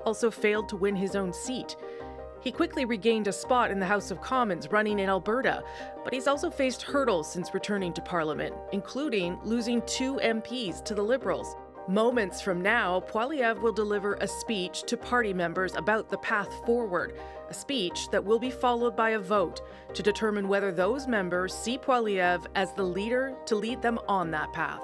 also failed to win his own seat. He quickly regained a spot in the House of Commons running in Alberta, but he's also faced hurdles since returning to Parliament, including losing 2 MPs to the Liberals. Moments from now, Poilievre will deliver a speech to party members about the path forward, a speech that will be followed by a vote to determine whether those members see Poilievre as the leader to lead them on that path.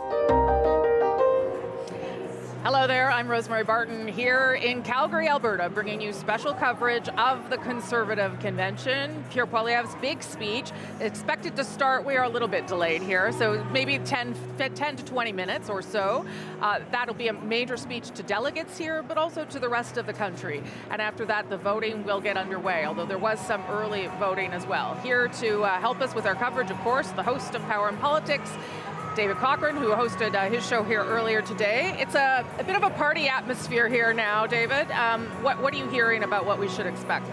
Hello there, I'm Rosemary Barton here in Calgary, Alberta, bringing you special coverage of the Conservative Convention. Pierre Poilievre's big speech, expected to start, we are a little bit delayed here, so maybe 10 to 20 minutes or so. That'll be a major speech to delegates here, but also to the rest of the country. And after that, the voting will get underway, although there was some early voting as well. Here to help us with our coverage, of course, the host of Power and Politics, David Cochrane, who hosted his show here earlier today. It's a bit of a party atmosphere here now, David. What are you hearing about what we should expect?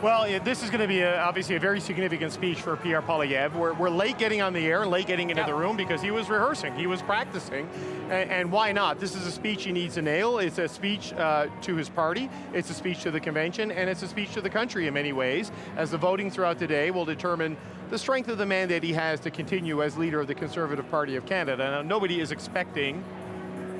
Well, this is going to be obviously a very significant speech for Pierre Poilievre. We're late getting on the air, late getting into the room because he was rehearsing, he was practicing, and why not? This is a speech he needs to nail. It's a speech to his party, it's a speech to the convention, and it's a speech to the country in many ways, as the voting throughout the day will determine the strength of the mandate he has to continue as leader of the Conservative Party of Canada. Now, nobody is expecting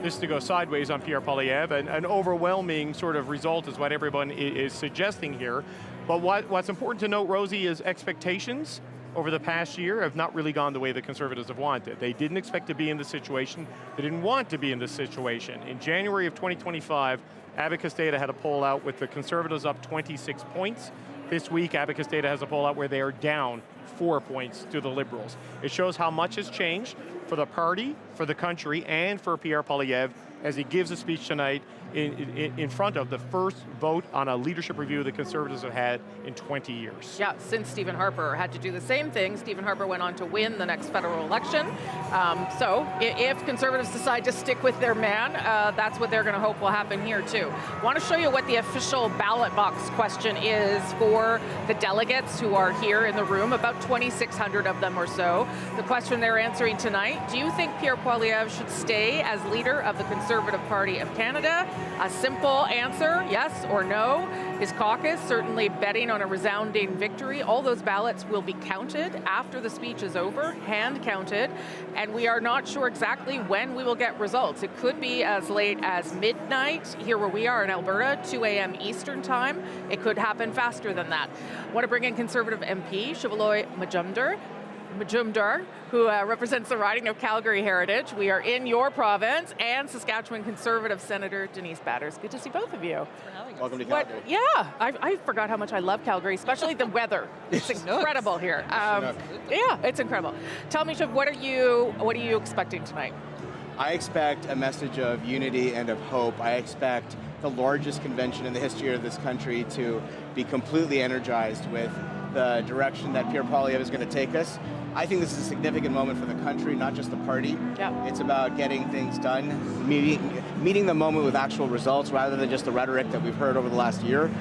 this to go sideways on Pierre Poilievre, and an overwhelming sort of result is what everyone is suggesting here. But what's important to note, Rosie, is expectations over the past year have not really gone the way the Conservatives have wanted. They didn't expect to be in this situation. They didn't want to be in this situation. In January of 2025, Abacus Data had a poll out with the Conservatives up 26 points. This week, Abacus Data has a poll out where they are down 4 points to the Liberals. It shows how much has changed for the party, for the country, and for Pierre Poilievre as he gives a speech tonight in front of the first vote on a leadership review the Conservatives have had in 20 years. Yeah, since Stephen Harper had to do the same thing. Stephen Harper went on to win the next federal election. So if Conservatives decide to stick with their man, that's what they're going to hope will happen here too. I want to show you what the official ballot box question is for the delegates who are here in the room, about 2,600 of them or so. The question they're answering tonight: do you think Pierre Poilievre should stay as leader of the Conservative Party of Canada? A simple answer, yes or no. His caucus certainly betting on a resounding victory. All those ballots will be counted after the speech is over, hand counted, and we are not sure exactly when we will get results. It could be as late as midnight here where we are in Alberta, 2 a.m. Eastern time. It could happen faster than that. I want to bring in Conservative MP Shivaloy Majumdar, who represents the riding of Calgary Heritage. We are in your province, and Saskatchewan Conservative Senator Denise Batters. Good to see both of you. Welcome to Calgary. Yeah, I forgot how much I love Calgary, especially the weather. It's incredible here. Yeah, it's incredible. Tell me, Shiv, what are you expecting tonight? I expect a message of unity and of hope. I expect the largest convention in the history of this country to be completely energized with the direction that Pierre Poilievre is going to take us. I think this is a significant moment for the country, not just the party. Yep. It's about getting things done, meeting the moment with actual results rather than just the rhetoric that we've heard over the last year.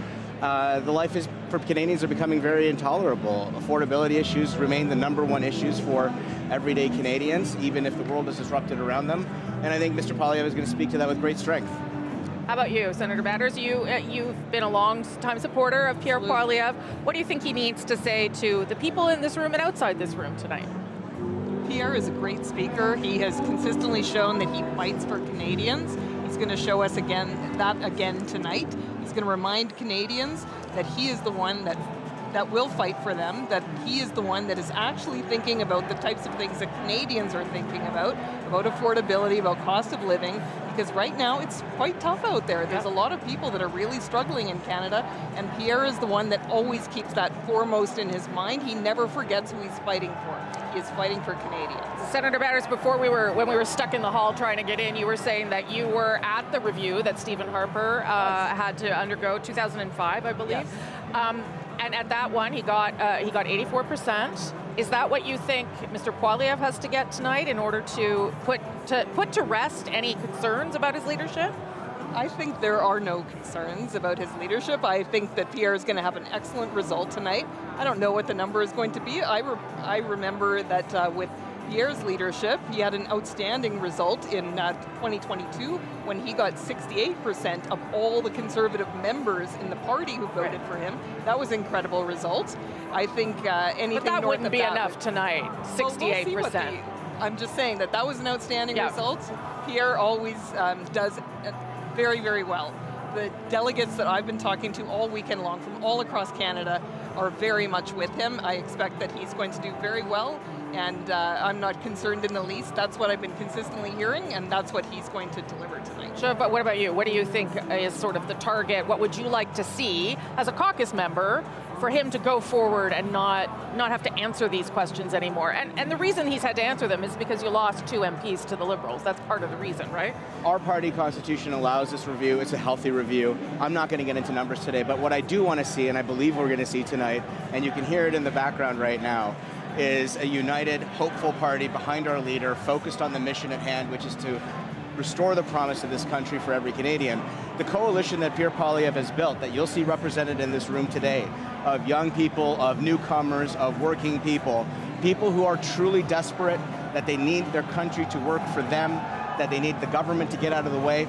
The life for Canadians are becoming very intolerable. Affordability issues remain the #1 issues for everyday Canadians, even if the world is disrupted around them. And I think Mr. Poilievre is going to speak to that with great strength. How about you, Senator Batters? You've been a long-time supporter of Pierre Poilievre. What do you think he needs to say to the people in this room and outside this room tonight? Pierre is a great speaker. He has consistently shown that he fights for Canadians. He's going to show us that again tonight. He's going to remind Canadians that he is the one that will fight for them, that he is the one that is actually thinking about the types of things that Canadians are thinking about affordability, about cost of living, because right now it's quite tough out there. There's a lot of people that are really struggling in Canada, and Pierre is the one that always keeps that foremost in his mind. He never forgets who he's fighting for. He is fighting for Canadians. Senator Batters, when we were stuck in the hall trying to get in, you were saying that you were at the review that Stephen Harper had to undergo, 2005, I believe. Yes. And at that one, he got 84%. Is that what you think Mr. Poilievre has to get tonight in order to put to rest any concerns about his leadership? I think there are no concerns about his leadership. I think that Pierre is going to have an excellent result tonight. I don't know what the number is going to be. I remember that with Pierre's leadership. He had an outstanding result in 2022 when he got 68% of all the Conservative members in the party who voted for him. That was an incredible result. I think anything But that north wouldn't of be that enough tonight, 68%. I'm just saying that was an outstanding Yeah. result. Pierre always does very, very well. The delegates that I've been talking to all weekend long from all across Canada are very much with him. I expect that he's going to do very well, and I'm not concerned in the least. That's what I've been consistently hearing, and that's what he's going to deliver tonight. Sure, but what about you? What do you think is sort of the target? What would you like to see as a caucus member for him to go forward and not have to answer these questions anymore? And the reason he's had to answer them is because you lost 2 MPs to the Liberals. That's part of the reason, right? Our party constitution allows this review. It's a healthy review. I'm not going to get into numbers today, but what I do want to see, and I believe we're going to see tonight, and you can hear it in the background right now, is a united, hopeful party behind our leader, focused on the mission at hand, which is to restore the promise of this country for every Canadian. The coalition that Pierre Poilievre has built, that you'll see represented in this room today, of young people, of newcomers, of working people, people who are truly desperate, that they need their country to work for them, that they need the government to get out of the way.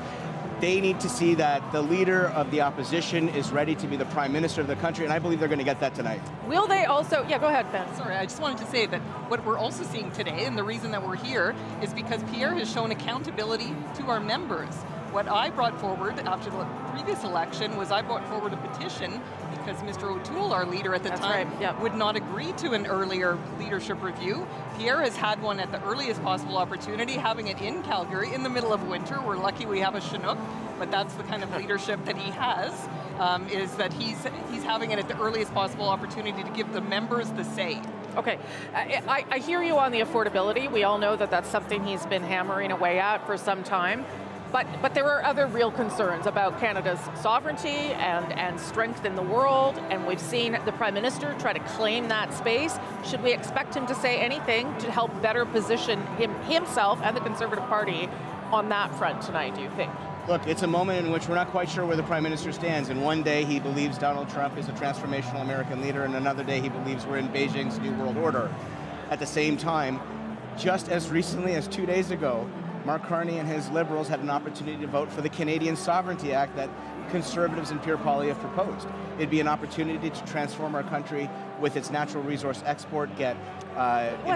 They need to see that the leader of the opposition is ready to be the prime minister of the country, and I believe they're going to get that tonight. Will they also, yeah, go ahead, Ben. Sorry, I just wanted to say that what we're also seeing today, and the reason that we're here, is because Pierre has shown accountability to our members. What I brought forward after the previous election was I brought forward a petition because Mr. O'Toole, our leader at the time, would not agree to an earlier leadership review. Pierre has had one at the earliest possible opportunity, having it in Calgary in the middle of winter. We're lucky we have a Chinook, but that's the kind of leadership that he has, is that he's having it at the earliest possible opportunity to give the members the say. Okay, I hear you on the affordability. We all know that that's something he's been hammering away at for some time. But there are other real concerns about Canada's sovereignty and strength in the world, and we've seen the Prime Minister try to claim that space. Should we expect him to say anything to help better position himself and the Conservative Party on that front tonight, do you think? Look, it's a moment in which we're not quite sure where the Prime Minister stands, and one day he believes Donald Trump is a transformational American leader, and another day he believes we're in Beijing's New World Order. At the same time, just as recently as 2 days ago, Mark Carney and his Liberals had an opportunity to vote for the Canadian Sovereignty Act that Conservatives and Pierre Poilievre proposed. It'd be an opportunity to transform our country with its natural resource export, get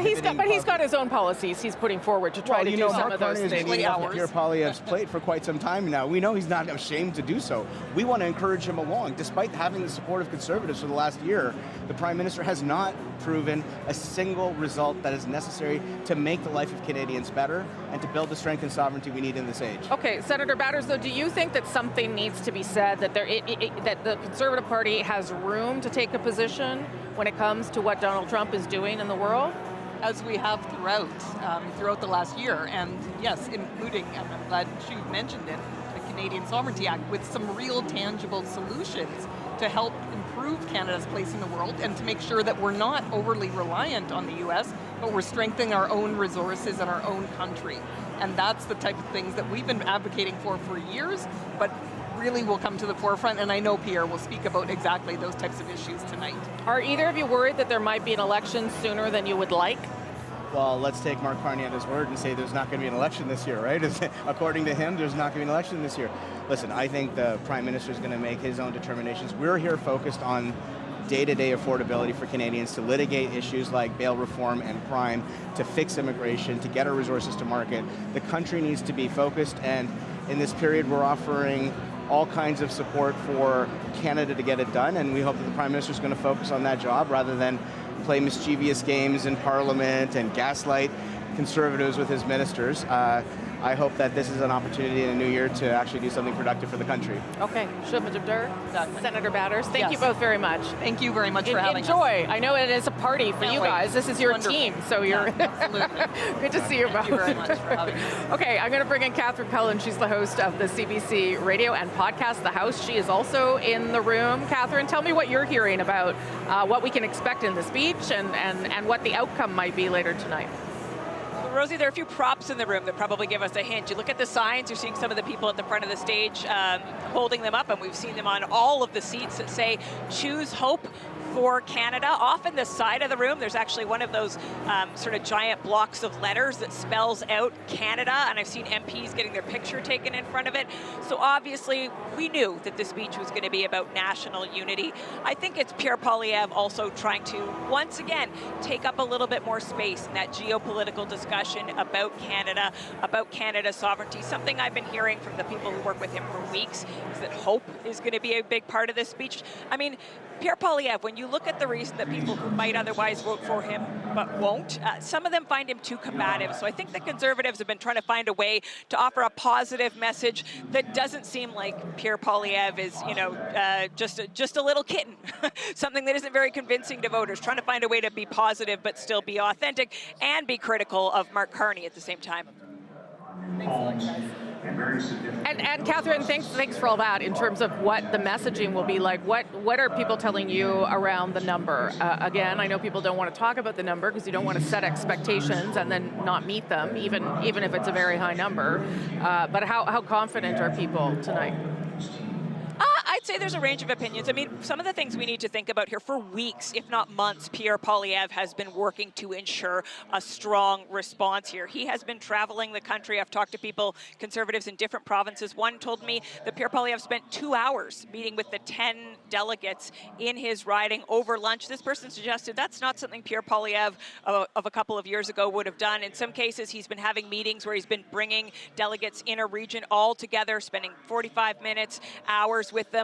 he's got his own policies he's putting forward to try to do some of those things. Pierre Poilievre's plate for quite some time now. We know he's not ashamed to do so. We want to encourage him along. Despite having the support of Conservatives for the last year, the Prime Minister has not proven a single result that is necessary to make the life of Canadians better and to build the strength and sovereignty we need in this age. Okay, Senator Batters, though, do you think that something needs to be said, that that the Conservative Party has room to take a position when it comes to what Donald Trump is doing in the world? As we have throughout the last year, and yes, including, and I'm glad she mentioned it, the Canadian Sovereignty Act, with some real tangible solutions to help improve Canada's place in the world and to make sure that we're not overly reliant on the US, but we're strengthening our own resources and our own country. And that's the type of things that we've been advocating for years, but really will come to the forefront, and I know Pierre will speak about exactly those types of issues tonight. Are either of you worried that there might be an election sooner than you would like? Well, let's take Mark Carney at his word and say there's not going to be an election this year, right? According to him, there's not going to be an election this year. Listen, I think the Prime Minister is going to make his own determinations. We're here focused on day-to-day affordability for Canadians, to litigate issues like bail reform and crime, to fix immigration, to get our resources to market. The country needs to be focused, and in this period we're offering all kinds of support for Canada to get it done, and we hope that the Prime Minister is going to focus on that job rather than play mischievous games in Parliament and gaslight Conservatives with his ministers. I hope that this is an opportunity in the new year to actually do something productive for the country. Okay, Senator Batters, thank you both very much. Thank you very much for having us. Enjoy. I know it is a party for you guys. This is your team, so you're good to see you both. Thank you very much for having us. Okay, I'm going to bring in Catherine Cullen. She's the host of the CBC Radio and podcast, The House. She is also in the room. Catherine, tell me what you're hearing about what we can expect in the speech and what the outcome might be later tonight. Rosie, there are a few props in the room that probably give us a hint. You look at the signs, you're seeing some of the people at the front of the stage holding them up, and we've seen them on all of the seats that say, choose hope for Canada. Off in the side of the room, there's actually one of those sort of giant blocks of letters that spells out Canada, and I've seen MPs getting their picture taken in front of it. So obviously, we knew that the speech was going to be about national unity. I think it's Pierre Poilievre also trying to, once again, take up a little bit more space in that geopolitical discussion about Canada, about Canada's sovereignty. Something I've been hearing from the people who work with him for weeks is that hope is going to be a big part of this speech. I mean, Pierre Poilievre, when you look at the reason that people who might otherwise vote for him but won't, some of them find him too combative. So I think the Conservatives have been trying to find a way to offer a positive message that doesn't seem like Pierre Poilievre is, you know, just a little kitten, something that isn't very convincing to voters, trying to find a way to be positive but still be authentic and be critical of Mark Carney at the same time. Thanks a lot, guys. And Catherine, thanks for all that. In terms of what the messaging will be like, what are people telling you around the number? Again, I know people don't want to talk about the number because you don't want to set expectations and then not meet them, even if it's a very high number. But how confident are people tonight? I'd say there's a range of opinions. I mean, some of the things we need to think about here for weeks, if not months, Pierre Poilievre has been working to ensure a strong response here. He has been traveling the country. I've talked to people, Conservatives in different provinces. One told me that Pierre Poilievre spent 2 hours meeting with the 10 delegates in his riding over lunch. This person suggested that's not something Pierre Poilievre of a couple of years ago would have done. In some cases, he's been having meetings where he's been bringing delegates in a region all together, spending 45 minutes, hours with them.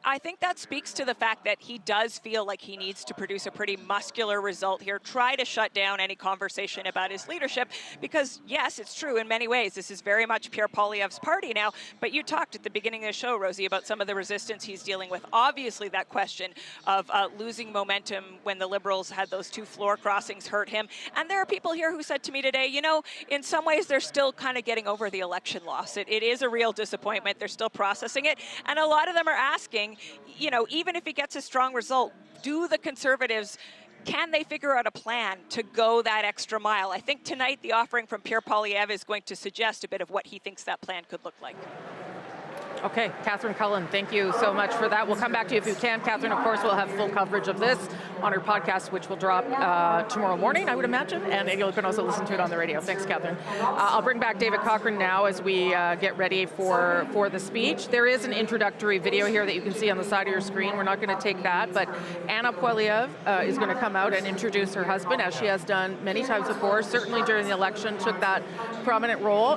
I think that speaks to the fact that he does feel like he needs to produce a pretty muscular result here, try to shut down any conversation about his leadership, because yes, it's true in many ways. This is very much Pierre Poilievre's party now, but you talked at the beginning of the show, Rosie, about some of the resistance he's dealing with. Obviously, that question of losing momentum when the Liberals had those 2 floor crossings hurt him. And there are people here who said to me today, you know, in some ways they're still kind of getting over the election loss. It is a real disappointment. They're still processing it. And a lot of them are asking, you know, even if he gets a strong result, do the Conservatives, can they figure out a plan to go that extra mile? I think tonight the offering from Pierre Poilievre is going to suggest a bit of what he thinks that plan could look like. Okay, Catherine Cullen, thank you so much for that. We'll come back to you if you can. Catherine, of course, will have full coverage of this on her podcast, which will drop tomorrow morning, I would imagine, and you can also listen to it on the radio. Thanks, Catherine. I'll bring back David Cochrane now as we get ready for the speech. There is an introductory video here that you can see on the side of your screen. We're not going to take that, but Anna Poilievre is going to come out and introduce her husband, as she has done many times before, certainly during the election, took that prominent role,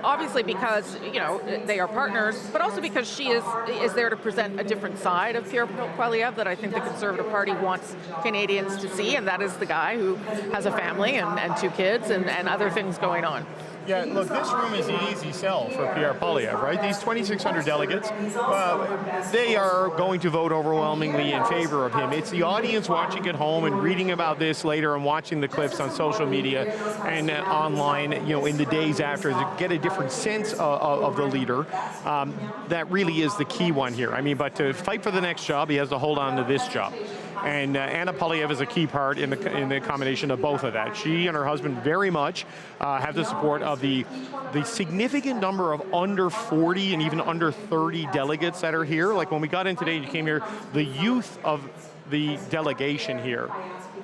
obviously because, you know, they are partners, but also because she is there to present a different side of Pierre Poilievre that I think the Conservative Party wants Canadians to see, and that is the guy who has a family and 2 kids and other things going on. Yeah, look, this room is an easy sell for Pierre Poilievre, right? These 2,600 delegates, they are going to vote overwhelmingly in favor of him. It's the audience watching at home and reading about this later and watching the clips on social media and online, you know, in the days after to get a different sense of the leader. That really is the key one here. I mean, but to fight for the next job, he has to hold on to this job. And Anna Poilievre is a key part in the combination of both of that. She and her husband very much have the support of the significant number of under 40 and even under 30 delegates that are here. Like when we got in today, you came here, the youth of the delegation here.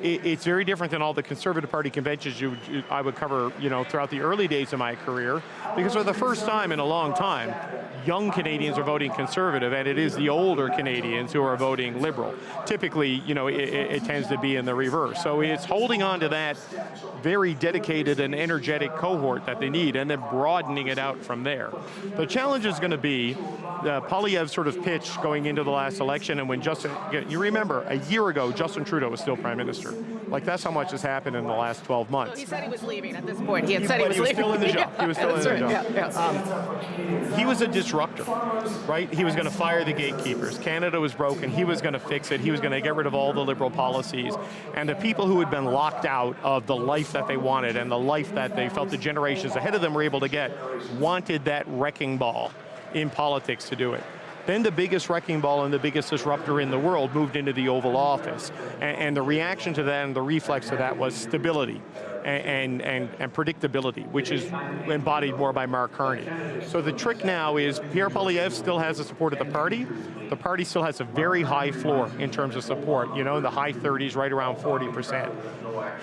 It's very different than all the Conservative Party conventions I would cover, you know, throughout the early days of my career, because for the first time in a long time, young Canadians are voting Conservative, and it is the older Canadians who are voting Liberal. Typically, you know, it tends to be in the reverse. So it's holding on to that very dedicated and energetic cohort that they need, and then broadening it out from there. The challenge is going to be Poilievre's sort of pitch going into the last election, and when you remember, a year ago, Justin Trudeau was still Prime Minister. Like, that's how much has happened in the last 12 months. So he said he was leaving at this point. He said he was leaving. Still in the job. He was still in the job. Yeah. He was a disruptor, right? He was going to fire the gatekeepers. Canada was broken. He was going to fix it. He was going to get rid of all the Liberal policies. And the people who had been locked out of the life that they wanted and the life that they felt the generations ahead of them were able to get wanted that wrecking ball in politics to do it. Then the biggest wrecking ball and the biggest disruptor in the world moved into the Oval Office. And the reaction to that and the reflex to that was stability and predictability, which is embodied more by Mark Carney. So the trick now is Pierre Poilievre still has the support of the party. The party still has a very high floor in terms of support, you know, in the high 30s, right around 40%.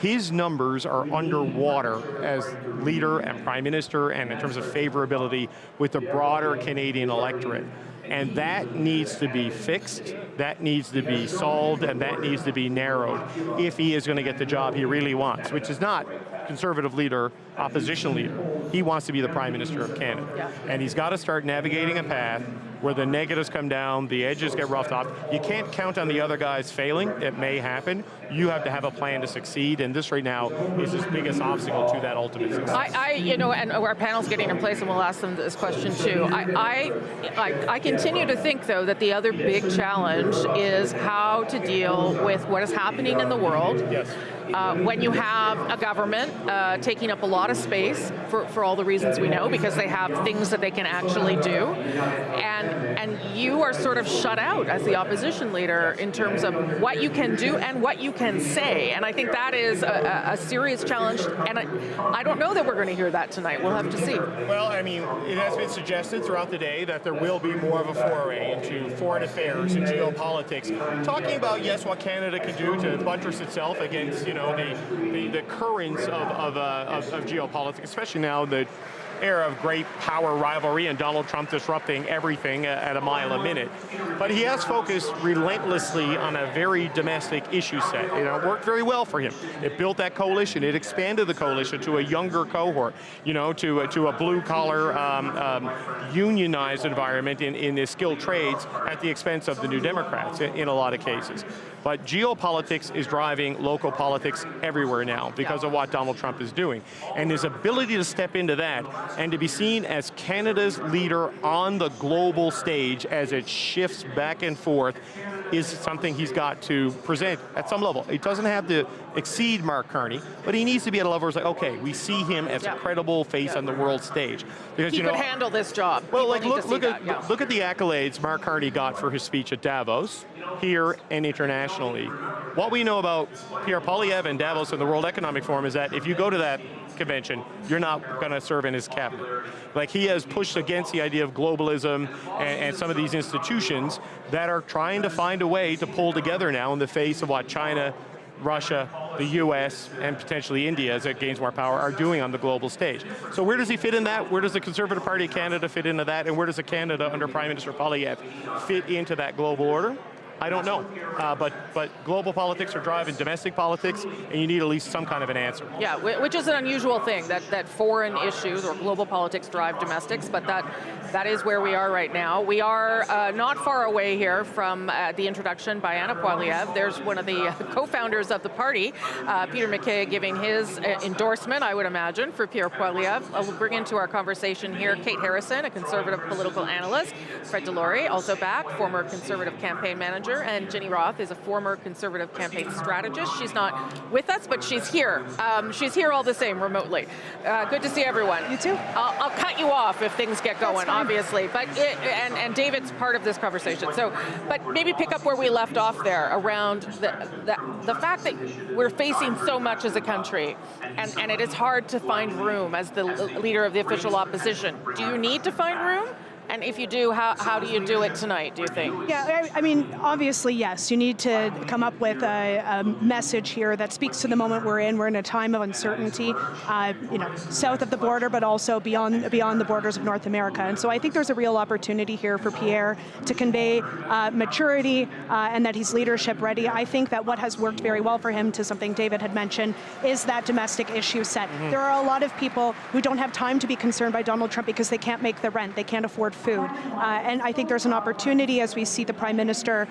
His numbers are underwater as leader and prime minister and in terms of favorability with the broader Canadian electorate. And that needs to be fixed, that needs to be solved, and that needs to be narrowed if he is going to get the job he really wants, which is not Conservative leader, opposition leader. He wants to be the Prime Minister of Canada. Yeah. And he's got to start navigating a path where the negatives come down, the edges get roughed off. You can't count on the other guys failing. It may happen. You have to have a plan to succeed, and this right now is his biggest obstacle to that ultimate success. You know, and our panel's getting in place, and we'll ask them this question too. I continue to think, though, that the other big challenge is how to deal with what is happening in the world. Yes. When you have a government taking up a lot of space for all the reasons we know, because they have things that they can actually do, and you are sort of shut out as the opposition leader in terms of what you can do and what you can say, and I think that is a serious challenge, and I don't know that we're going to hear that tonight. We'll have to see. Well, I mean, it has been suggested throughout the day that there will be more of a foray into foreign affairs and geopolitics, talking about, yes, what Canada can do to buttress itself against, you know, the currents of geopolitics, especially now the era of great power rivalry and Donald Trump disrupting everything at a mile a minute. But he has focused relentlessly on a very domestic issue set. You know, it worked very well for him. It built that coalition. It expanded the coalition to a younger cohort, you know, to a blue-collar, unionized environment in the skilled trades at the expense of the New Democrats in a lot of cases. But geopolitics is driving local politics everywhere now because of what Donald Trump is doing. And his ability to step into that and to be seen as Canada's leader on the global stage as it shifts back and forth is something he's got to present at some level. He doesn't have to exceed Mark Carney, but he needs to be at a level where it's like, okay, we see him as a credible face on the world stage. Because he could handle this job. Well, like look at the accolades Mark Carney got for his speech at Davos, here and internationally. What we know about Pierre Poilievre and Davos and the World Economic Forum is that if you go to that convention, you're not going to serve in his cabinet. Like, he has pushed against the idea of globalism and some of these institutions that are trying to find a way to pull together now in the face of what China, Russia, the US, and potentially India, as it gains more power, are doing on the global stage. So where does he fit in that? Where does the Conservative Party of Canada fit into that? And where does the Canada under Prime Minister Poilievre fit into that global order? I don't know, but global politics are driving domestic politics, and you need at least some kind of an answer. Yeah, which is an unusual thing, that foreign issues or global politics drive domestics, but that is where we are right now. We are not far away here from the introduction by Anna Poilievre. There's one of the co-founders of the party, Peter MacKay, giving his endorsement, I would imagine, for Pierre Poilievre. We'll bring into our conversation here Kate Harrison, a Conservative political analyst, Fred Delory, also back, former Conservative campaign manager, and Jenny Roth is a former Conservative campaign strategist. She's not with us, but she's here. She's here all the same, remotely. Good to see everyone. You too. I'll cut you off if things get going, obviously, but and David's part of this conversation. So, but maybe pick up where we left off there around the fact that we're facing so much as a country, and it is hard to find room as the leader of the official opposition. Do you need to find room? And if you do, how do you do it tonight, do you think? Yeah, I mean, obviously, yes. You need to come up with a message here that speaks to the moment we're in. We're in a time of uncertainty, south of the border, but also beyond the borders of North America. And so I think there's a real opportunity here for Pierre to convey maturity and that he's leadership ready. I think that what has worked very well for him, to something David had mentioned, is that domestic issue set. Mm-hmm. There are a lot of people who don't have time to be concerned by Donald Trump because they can't make the rent, they can't afford food. And I think there's an opportunity as we see the Prime Minister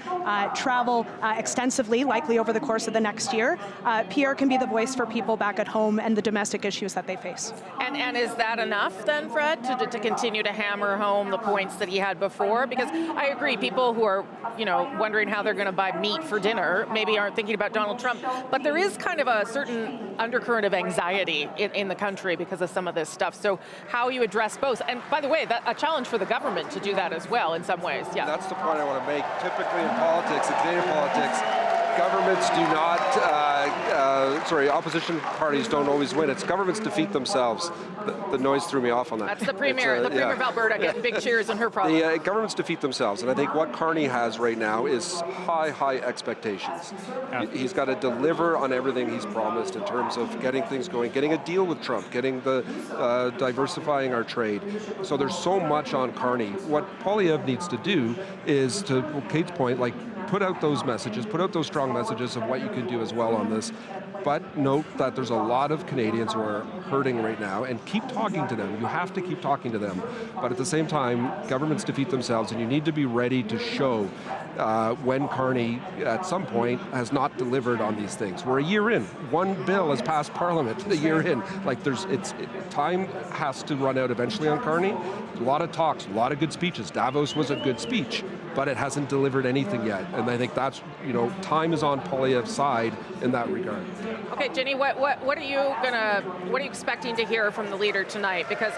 travel extensively, likely over the course of the next year. Pierre can be the voice for people back at home and the domestic issues that they face. And is that enough then, Fred, to continue to hammer home the points that he had before? Because I agree, people who are, wondering how they're going to buy meat for dinner maybe aren't thinking about Donald Trump, but there is kind of a certain undercurrent of anxiety in the country because of some of this stuff. So how you address both, and by the way, a challenge for the government government to do that as well in some ways. Yeah. That's the point I want to make. Typically in politics, in Canadian politics, governments do not, opposition parties don't always win. It's governments defeat themselves. The noise threw me off on that. That's the Premier of Alberta getting big cheers in her province. The governments defeat themselves, and I think what Carney has right now is high expectations. Yeah. He's got to deliver on everything he's promised in terms of getting things going, getting a deal with Trump, getting the diversifying our trade. So there's so much on Carney. What Poilievre needs to do is, to Kate's point, like, put out those messages, put out those strong messages of what you can do as well on this. But note that there's a lot of Canadians who are hurting right now, and keep talking to them. You have to keep talking to them. But at the same time, governments defeat themselves, and you need to be ready to show when Carney, at some point, has not delivered on these things. We're a year in. One bill has passed Parliament a year in. Like, time has to run out eventually on Carney. A lot of talks, a lot of good speeches. Davos was a good speech, but it hasn't delivered anything yet. And I think that's, time is on Poilievre's side in that regard. Okay, Jenny, what are you expecting to hear from the leader tonight? Because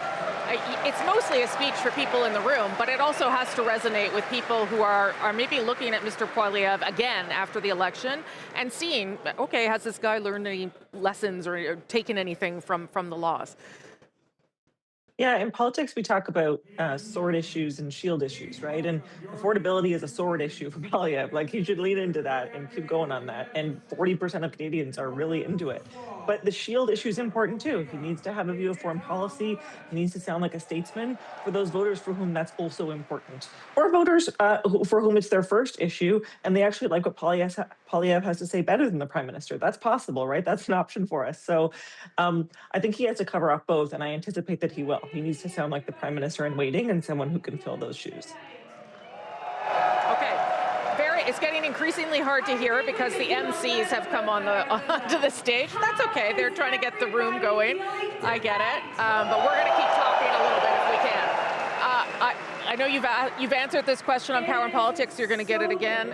it's mostly a speech for people in the room, but it also has to resonate with people who are maybe looking at Mr. Poilievre again after the election and seeing, okay, has this guy learned any lessons or taken anything from the laws? Yeah, in politics, we talk about sword issues and shield issues, right? And affordability is a sword issue for Poilievre. Like, he should lean into that and keep going on that. And 40% of Canadians are really into it. But the shield issue is important too. He needs to have a view of foreign policy. He needs to sound like a statesman for those voters for whom that's also important. Or voters for whom it's their first issue and they actually like what Poilievre has to say better than the Prime Minister. That's possible, right? That's an option for us. So I think he has to cover up both, and I anticipate that he will. He needs to sound like the Prime Minister in waiting and someone who can fill those shoes. Okay. It's getting increasingly hard to hear because the MCs have come onto the stage. That's okay. They're trying to get the room going. I get it. But we're going to keep talking a little bit if we can. I know you've answered this question on Power and Politics. You're going to get it again.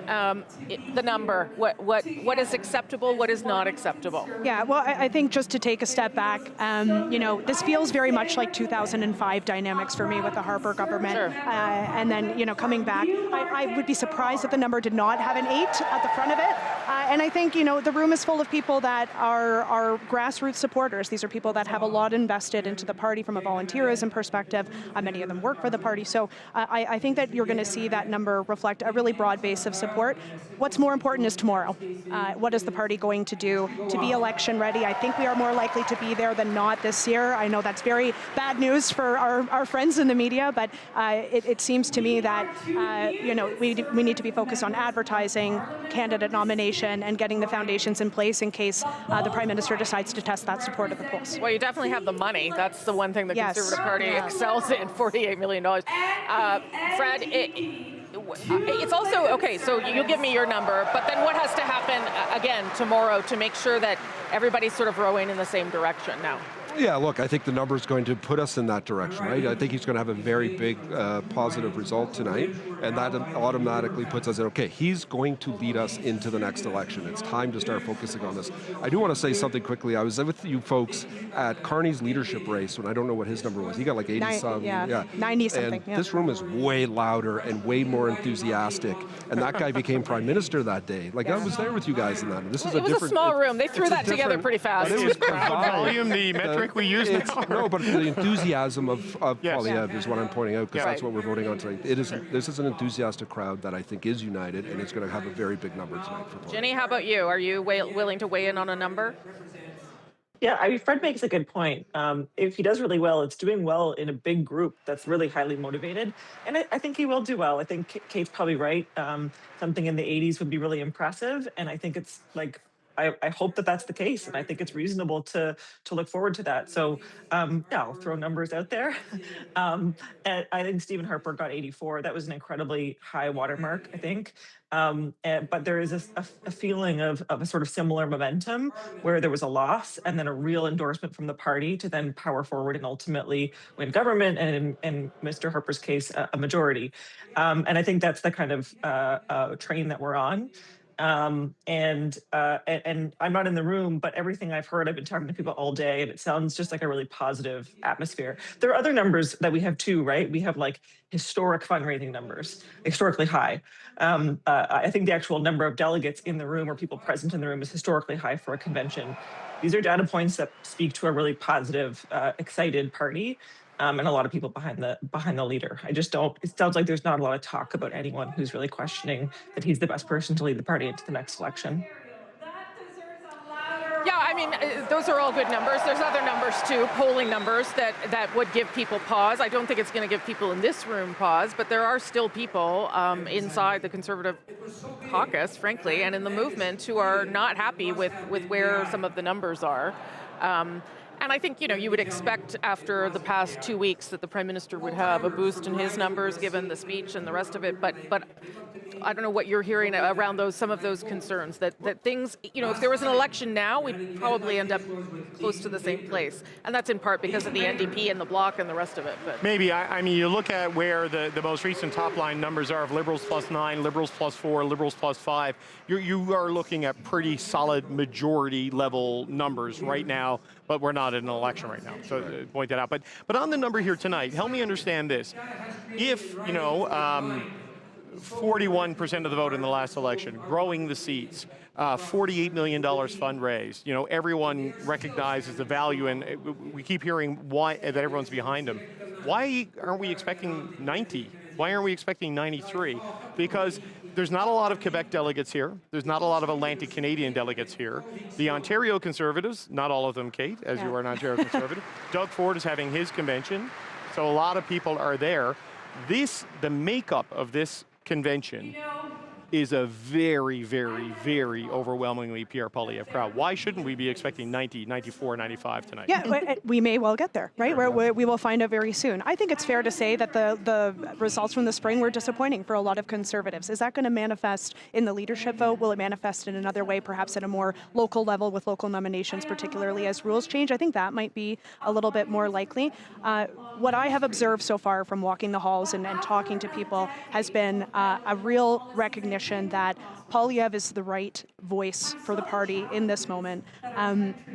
The number. What is acceptable? What is not acceptable? Yeah. Well, I think just to take a step back, this feels very much like 2005 dynamics for me with the Harper government. Sure. And then coming back, I would be surprised if the number did not have an 8 at the front of it. And I think the room is full of people that are grassroots supporters. These are people that have a lot invested into the party from a volunteerism perspective. Many of them work for the party. So I think that you're going to see that number reflect a really broad base of support. What's more important is tomorrow. What is the party going to do to be election ready? I think we are more likely to be there than not this year. I know that's very bad news for our friends in the media, but it seems to me that we need to be focused on advertising, candidate nomination, and getting the foundations in place in case the Prime Minister decides to test that support at the polls. Well, you definitely have the money. That's the one thing the Conservative Party excels in, $48 million. Fred, it's also, okay, so you'll give me your number, but then what has to happen, again, tomorrow to make sure that everybody's sort of rowing in the same direction now? Yeah, look, I think the number is going to put us in that direction, right? I think he's going to have a very big positive result tonight, and that automatically puts us in, okay, he's going to lead us into the next election. It's time to start focusing on this. I do want to say something quickly. I was with you folks at Carney's leadership race, and I don't know what his number was. He got like 80-something. Yeah, 90-something. And this room is way louder and way more enthusiastic, and that guy became Prime Minister that day. Like, I was there with you guys in that. This is it was a small room. They threw that together pretty fast. But it was volume, the metric we use now. No, but the enthusiasm of Yes. Poilievre is what I'm pointing out, because that's what we're voting on tonight. This is an enthusiastic crowd that I think is united, and it's going to have a very big number tonight for Poilievre. Jenny, how about you? Are you willing to weigh in on a number? Yeah, I mean, Fred makes a good point. If he does really well, it's doing well in a big group that's really highly motivated. And I think he will do well. I think Kate's probably right. Something in the 80s would be really impressive. And I think it's like, I hope that that's the case, and I think it's reasonable to look forward to that. So, I'll throw numbers out there. And I think Stephen Harper got 84. That was an incredibly high watermark, I think. But there is a feeling of a sort of similar momentum where there was a loss and then a real endorsement from the party to then power forward and ultimately win government, and in Mr. Harper's case, a majority. And I think that's the kind of train that we're on. And I'm not in the room, but everything I've heard, I've been talking to people all day, and it sounds just like a really positive atmosphere. There are other numbers that we have too, right? We have like historic fundraising numbers, historically high. I think the actual number of delegates in the room or people present in the room is historically high for a convention. These are data points that speak to a really positive, excited party. And a lot of people behind the leader. I just don't. It sounds like there's not a lot of talk about anyone who's really questioning that he's the best person to lead the party into the next election. Yeah, I mean, those are all good numbers. There's other numbers too, polling numbers that would give people pause. I don't think it's going to give people in this room pause, but there are still people inside the Conservative caucus, frankly, and in the movement who are not happy with where some of the numbers are. And I think, you would expect after the past 2 weeks that the Prime Minister would have a boost in his numbers given the speech and the rest of it, but I don't know what you're hearing around some of those concerns, that things, if there was an election now, we'd probably end up close to the same place. And that's in part because of the NDP and the Bloc and the rest of it. But maybe, I mean, you look at where the most recent top line numbers are of Liberals +9, Liberals +4, Liberals +5. You are looking at pretty solid majority level numbers right now, but we're not in an election right now, so point that out. But on the number here tonight, help me understand this. If, 41% of the vote in the last election, growing the seats, $48 million fundraised, everyone recognizes the value, and we keep hearing why that everyone's behind them. Why aren't we expecting 90? Why aren't we expecting 93? Because there's not a lot of Quebec delegates here. There's not a lot of Atlantic Canadian delegates here. The Ontario Conservatives, not all of them, Kate, as you are an Ontario Conservative. Doug Ford is having his convention, so a lot of people are there. The makeup of this convention is a very, very, very overwhelmingly Pierre Poilievre crowd. Why shouldn't we be expecting 90, 94, 95 tonight? Yeah, we may well get there, right? We will find out very soon. I think it's fair to say that the results from the spring were disappointing for a lot of Conservatives. Is that going to manifest in the leadership vote? Will it manifest in another way, perhaps at a more local level with local nominations, particularly as rules change? I think that might be a little bit more likely. What I have observed so far from walking the halls and talking to people has been a real recognition that Poilievre is the right voice for the party in this moment.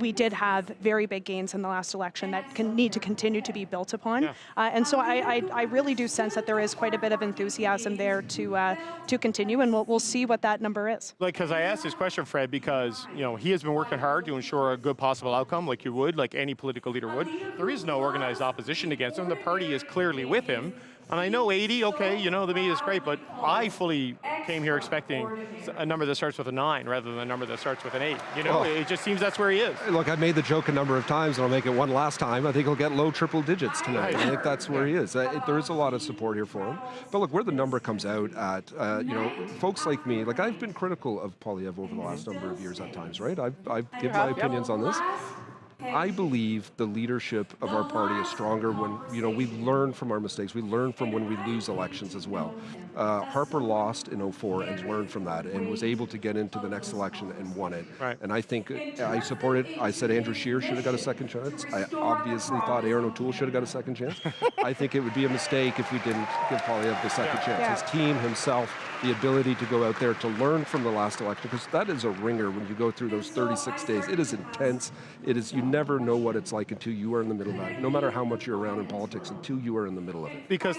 We did have very big gains in the last election that need to continue to be built upon. Yeah. And so I really do sense that there is quite a bit of enthusiasm there to continue, and we'll see what that number is. Because I asked this question, Fred, because he has been working hard to ensure a good possible outcome, like you would, like any political leader would. There is no organized opposition against him. The party is clearly with him. And I know 80, okay, the media is great, but I fully came here expecting a number that starts with a 9 rather than a number that starts with an 8. It just seems that's where he is. Look, I've made the joke a number of times, and I'll make it one last time. I think he'll get low triple digits tonight. I think that's where he is. There is a lot of support here for him. But look, where the number comes out at, folks like me, like I've been critical of Poilievre over the last number of years at times, right? I've given my opinions on this. I believe the leadership of our party is stronger when, we learn from our mistakes. We learn from when we lose elections as well. Harper lost in 2004 and learned from that and was able to get into the next election and won it. Right. And I think I supported, I said Andrew Scheer should have got a second chance. I obviously thought Aaron O'Toole should have got a second chance. I think it would be a mistake if we didn't give Poilievre the second chance. Yeah. His team, himself, the ability to go out there to learn from the last election, because that is a ringer when you go through those 36 days. It is intense. You never know what it's like until you are in the middle of it, no matter how much you're around in politics, until you are in the middle of it. Because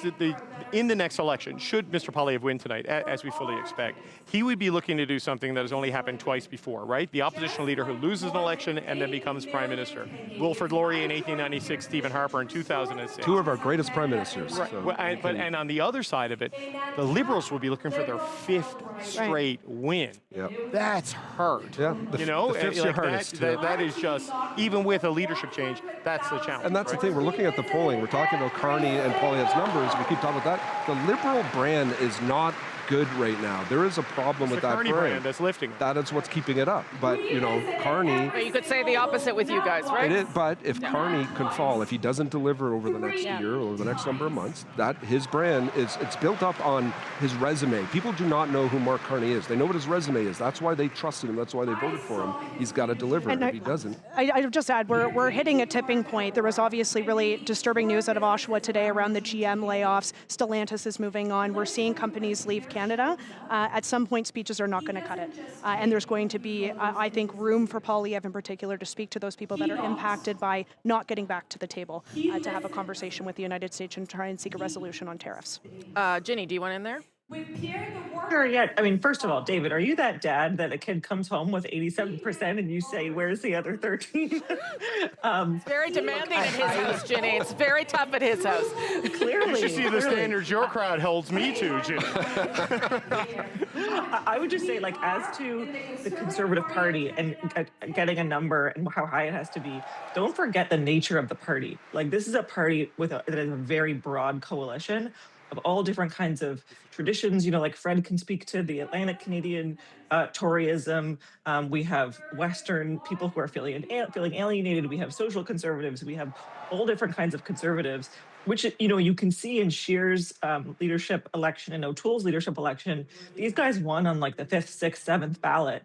in the next election, should Mr. Poilievre win tonight, as we fully expect, he would be looking to do something that has only happened twice before, right? The opposition leader who loses an election and then becomes prime minister. Wilfrid Laurier in 1896, Stephen Harper in 2006. Two of our greatest prime ministers. Right. So and on the other side of it, the Liberals will be looking for their 5th straight win. Yep. That's hard. Yeah. The 5th's your hardest. That is just, even with a leadership change, that's the challenge. And that's the thing, we're looking at the polling, we're talking about Carney and Poilievre's numbers, we keep talking about that. The Liberal brand is not good right now. There is a problem with that brand that's lifting. That is what's keeping it up. But, Carney... But you could say the opposite with you guys, right? It is, but if Carney can fall, if he doesn't deliver over the next year or the next number of months, that his brand it's built up on his resume. People do not know who Mark Carney is. They know what his resume is. That's why they trusted him. That's why they voted for him. He's got to deliver. And if he doesn't... I just add, we're hitting a tipping point. There was obviously really disturbing news out of Oshawa today around the GM layoffs. Stellantis is moving on. We're seeing companies leave Canada. Canada, at some point speeches are not going to cut it. And there's going to be, I think, room for Poilievre in particular to speak to those people that are impacted by not getting back to the table, to have a conversation with the United States and try and seek a resolution on tariffs. Ginny, do you want in there? Sure, yeah. I mean, first of all, David, are you that dad that a kid comes home with 87% and you say, where's the other 13? It's very demanding at his house, Ginny. It's very tough at his house. Clearly. You see the standards your crowd holds me to, Jim. I would just say, like, as to the Conservative Party and getting a number and how high it has to be, don't forget the nature of the party. Like, this is a party that is a very broad coalition of all different kinds of traditions. You know, like Fred can speak to the Atlantic Canadian Toryism. We have Western people who are feeling alienated. We have social conservatives. We have all different kinds of conservatives, which, you know, you can see in Scheer's leadership election and O'Toole's leadership election. These guys won on like the 5th, 6th, 7th ballot,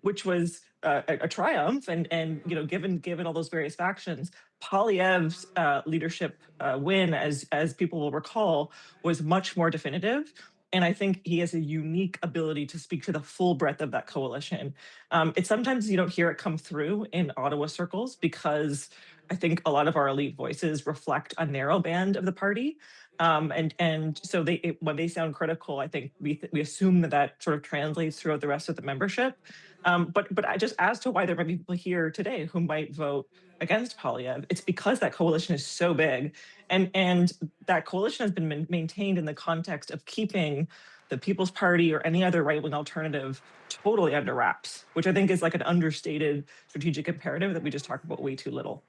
which was a triumph. And you know, given all those various factions, Poilievre's leadership win, as people will recall, was much more definitive. And I think he has a unique ability to speak to the full breadth of that coalition. It's sometimes you don't hear it come through in Ottawa circles because I think a lot of our elite voices reflect a narrow band of the party. And so when they sound critical, I think we assume that sort of translates throughout the rest of the membership. But I just, as to why there might be people here today who might vote against Poilievre, it's because that coalition is so big, and that coalition has been maintained in the context of keeping the People's Party or any other right-wing alternative totally under wraps, which I think is like an understated strategic imperative that we just talk about way too little.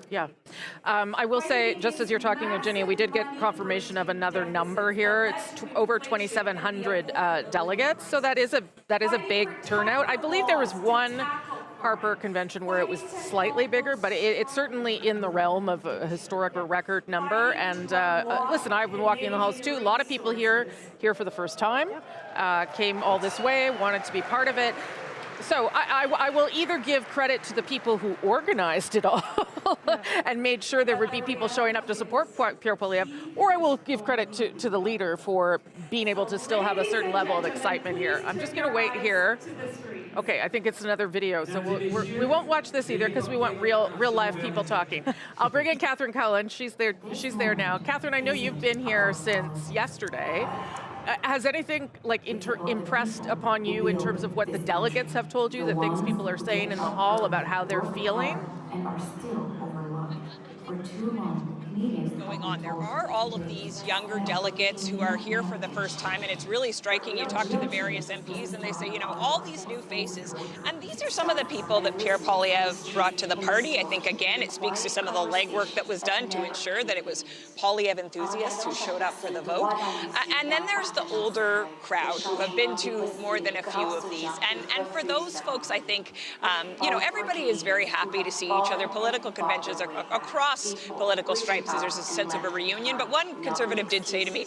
Yeah. I will say, just as you're talking to Ginny, we did get confirmation of another number here. It's over 2,700 delegates, so that is a big turnout. I believe there was one Harper convention where it was slightly bigger, but it's certainly in the realm of a historic or record number. And listen, I've been walking in the halls too. A lot of people here for the first time, came all this way, wanted to be part of it. So I will either give credit to the people who organized it all and made sure there would be people showing up to support Pierre Poilievre, or I will give credit to the leader for being able to still have a certain level of excitement here. I'm just going to wait here. Okay, I think it's another video, so we won't watch this either because we want real live people talking. I'll bring in Catherine Cullen. She's there now. Catherine, I know you've been here since yesterday. Has anything impressed upon you in terms of what the delegates have told you, the things people are saying in the hall about how they're feeling? And are still overlooked for too long. Going on. There are all of these younger delegates who are here for the first time, and it's really striking. You talk to the various MPs and they say, you know, all these new faces, and these are some of the people that Pierre Poilievre brought to the party. I think, again, it speaks to some of the legwork that was done to ensure that it was Poilievre enthusiasts who showed up for the vote. And then there's the older crowd who have been to more than a few of these. And for those folks, I think, you know, everybody is very happy to see each other. Political conventions are across political stripes. There's a sense of a reunion, but one Conservative did say to me,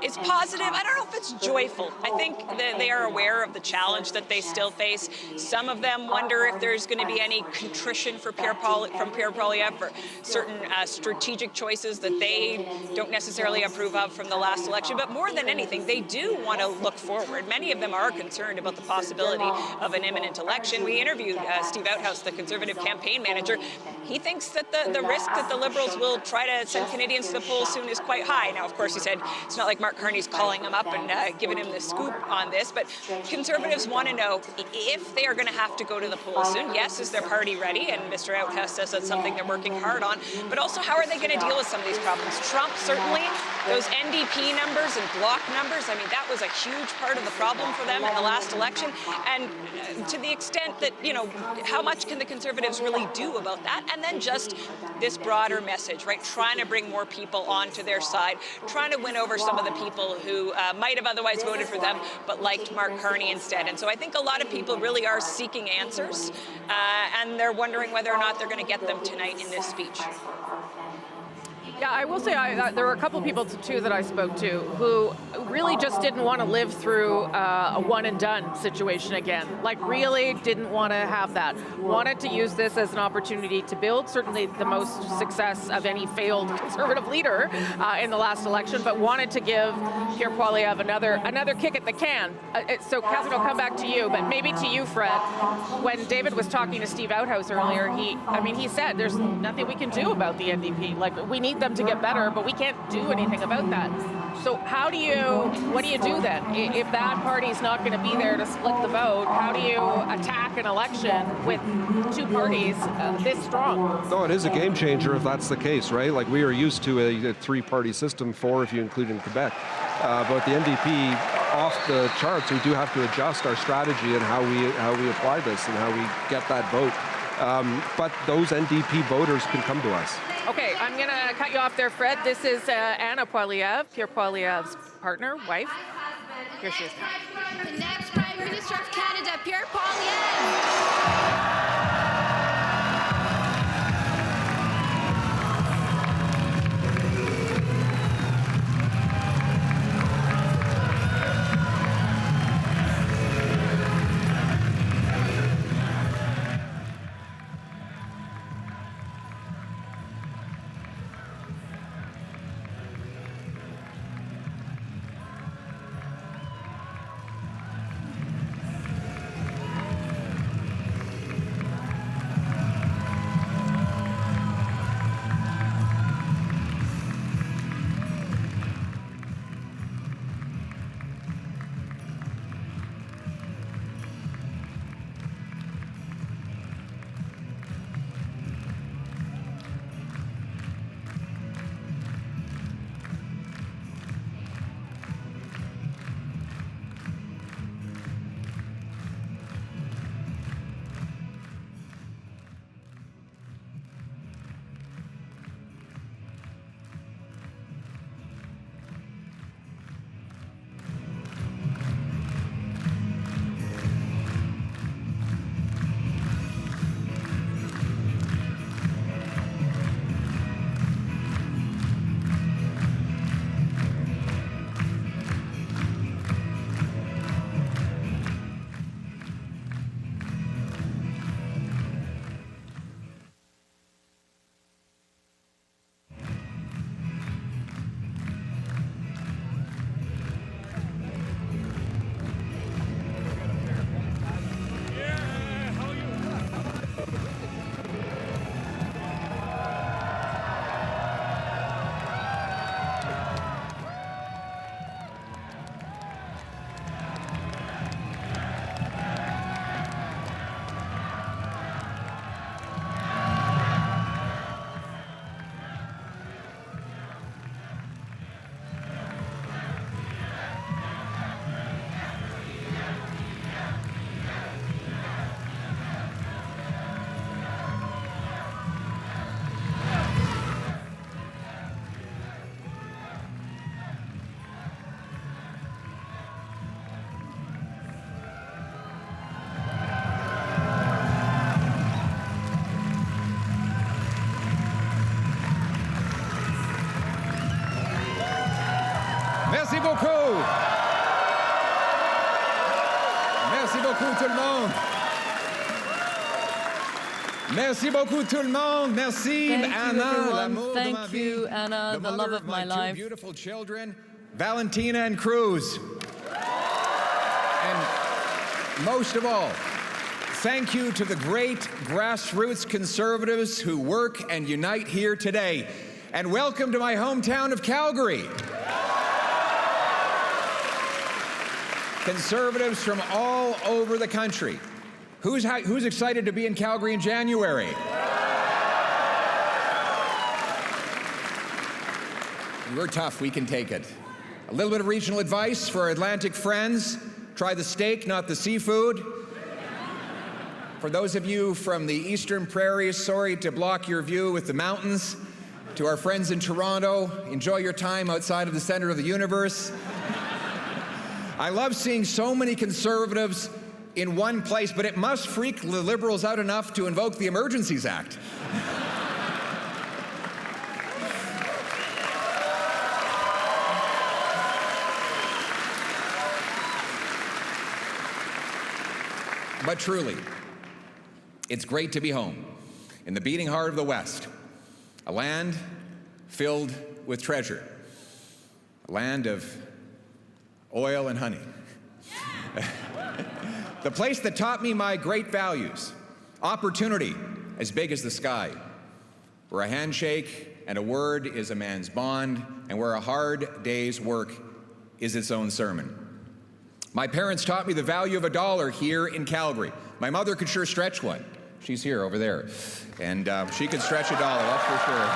it's positive. I don't know if it's joyful. I think that they are aware of the challenge that they still face. Some of them wonder if there's going to be any contrition from Pierre Poilievre for certain strategic choices that they don't necessarily approve of from the last election. But more than anything, they do want to look forward. Many of them are concerned about the possibility of an imminent election. We interviewed Steve Outhouse, the Conservative campaign manager. He thinks that the risk that the Liberals will try to send Canadians to the polls soon is quite high. Now, of course, he said it's not like Mark Carney's calling him up and giving him the scoop on this, but Conservatives want to know if they are going to have to go to the polls soon. Yes, is their party ready? And Mr. Outhouse says that's something they're working hard on. But also, how are they going to deal with some of these problems? Trump, certainly, those NDP numbers and bloc numbers, I mean, that was a huge part of the problem for them in the last election. And to the extent that, you know, how much can the Conservatives really do about that? And then just this broader message, right? Trying to bring more people onto their side, trying to win over some of the people who might have otherwise voted for them but liked Mark Carney instead. And so I think a lot of people really are seeking answers, and they're wondering whether or not they're going to get them tonight in this speech. Yeah, I will say there were a couple people too that I spoke to who really just didn't want to live through a one and done situation again. Like really didn't want to have that. Wanted to use this as an opportunity to build certainly the most success of any failed Conservative leader in the last election, but wanted to give Pierre Poilievre another kick at the can. So Catherine, I'll come back to you, but maybe to you, Fred. When David was talking to Steve Outhouse earlier, he said there's nothing we can do about the NDP. Like we need them to get better, but we can't do anything about that. So what do you do then? If that party's not going to be there to split the vote, how do you attack an election with two parties this strong? No, it is a game changer if that's the case, right? Like we are used to a three-party system, 4 if you include in Quebec. But the NDP off the charts, we do have to adjust our strategy and how we apply this and how we get that vote. But those NDP voters can come to us. Okay, I'm going to cut you off there, Fred. This is Anna Poilievre, Pierre Poilievre's partner, wife. Here she is. The next Prime Minister of Canada, Pierre Poilievre. Merci beaucoup. Merci beaucoup tout le monde. Merci beaucoup tout le monde. Merci Anna, l'amour de ma vie. Thank you, Anna, the love of my life. Two beautiful children, Valentina and Cruz. And most of all, thank you to the great grassroots Conservatives who work and unite here today. And welcome to my hometown of Calgary. Conservatives from all over the country. Who's excited to be in Calgary in January? We're tough, we can take it. A little bit of regional advice for our Atlantic friends. Try the steak, not the seafood. For those of you from the Eastern Prairies, sorry to block your view with the mountains. To our friends in Toronto, enjoy your time outside of the center of the universe. I love seeing so many Conservatives in one place, but it must freak the Liberals out enough to invoke the Emergencies Act. But truly, it's great to be home, in the beating heart of the West, a land filled with treasure, a land of oil and honey. The place that taught me my great values, opportunity as big as the sky, where a handshake and a word is a man's bond, and where a hard day's work is its own sermon. My parents taught me the value of a dollar here in Calgary. My mother could sure stretch one. She's here over there. And she could stretch a dollar, that's for sure.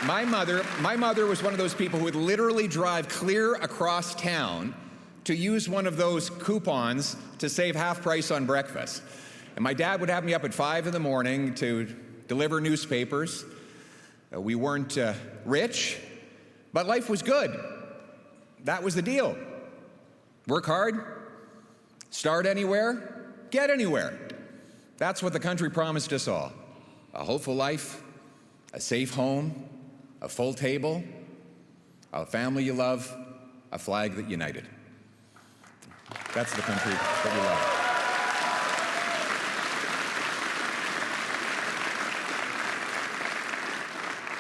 My mother was one of those people who would literally drive clear across town to use one of those coupons to save half price on breakfast. And my dad would have me up at 5 in the morning to deliver newspapers. We weren't rich, but life was good. That was the deal. Work hard, start anywhere, get anywhere. That's what the country promised us all. A hopeful life, a safe home, a full table, a family you love, a flag that united. That's the country that we love.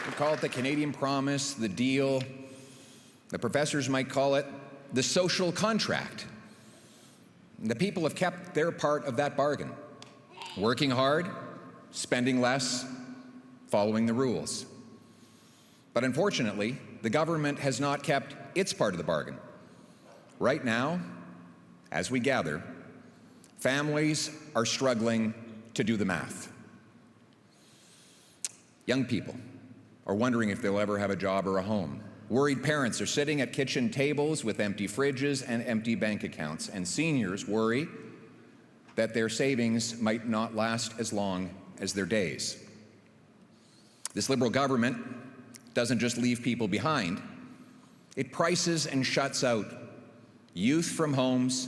We call it the Canadian Promise, the deal. The professors might call it the social contract. The people have kept their part of that bargain, working hard, spending less, following the rules. But unfortunately, the government has not kept its part of the bargain. Right now, as we gather, families are struggling to do the math. Young people are wondering if they'll ever have a job or a home. Worried parents are sitting at kitchen tables with empty fridges and empty bank accounts, and seniors worry that their savings might not last as long as their days. This Liberal government doesn't just leave people behind, it prices and shuts out youth from homes,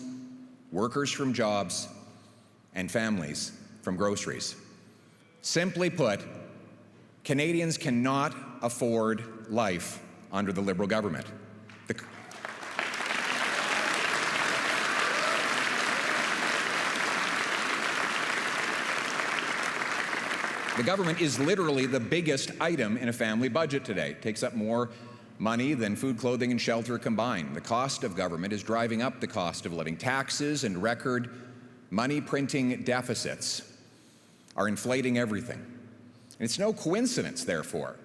workers from jobs, and families from groceries. Simply put, Canadians cannot afford life under the Liberal government. The government is literally the biggest item in a family budget today. It takes up more money than food, clothing, and shelter combined. The cost of government is driving up the cost of living. Taxes and record money-printing deficits are inflating everything. And it's no coincidence, therefore,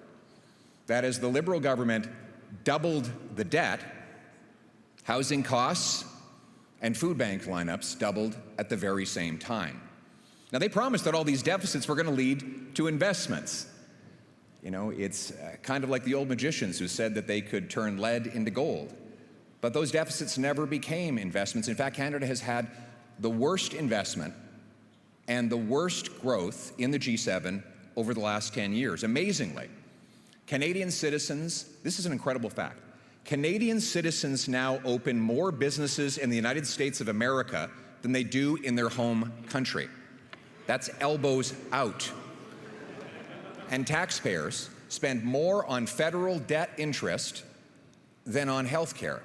that as the Liberal government doubled the debt, housing costs and food bank lineups doubled at the very same time. Now, they promised that all these deficits were going to lead to investments. You know, it's kind of like the old magicians who said that they could turn lead into gold. But those deficits never became investments. In fact, Canada has had the worst investment and the worst growth in the G7 over the last 10 years. Amazingly, Canadian citizens, this is an incredible fact, Canadian citizens now open more businesses in the United States of America than they do in their home country. That's elbows out. And taxpayers spend more on federal debt interest than on health care.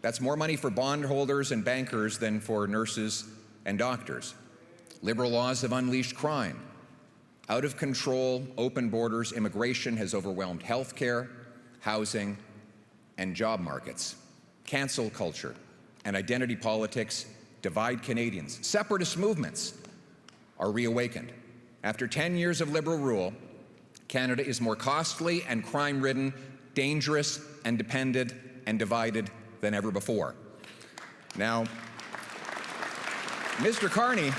That's more money for bondholders and bankers than for nurses and doctors. Liberal laws have unleashed crime. Out of control, open borders immigration has overwhelmed health care, housing, and job markets. Cancel culture and identity politics divide Canadians. Separatist movements are reawakened. After 10 years of Liberal rule, Canada is more costly and crime-ridden, dangerous and dependent and divided than ever before. Now, Mr. Carney,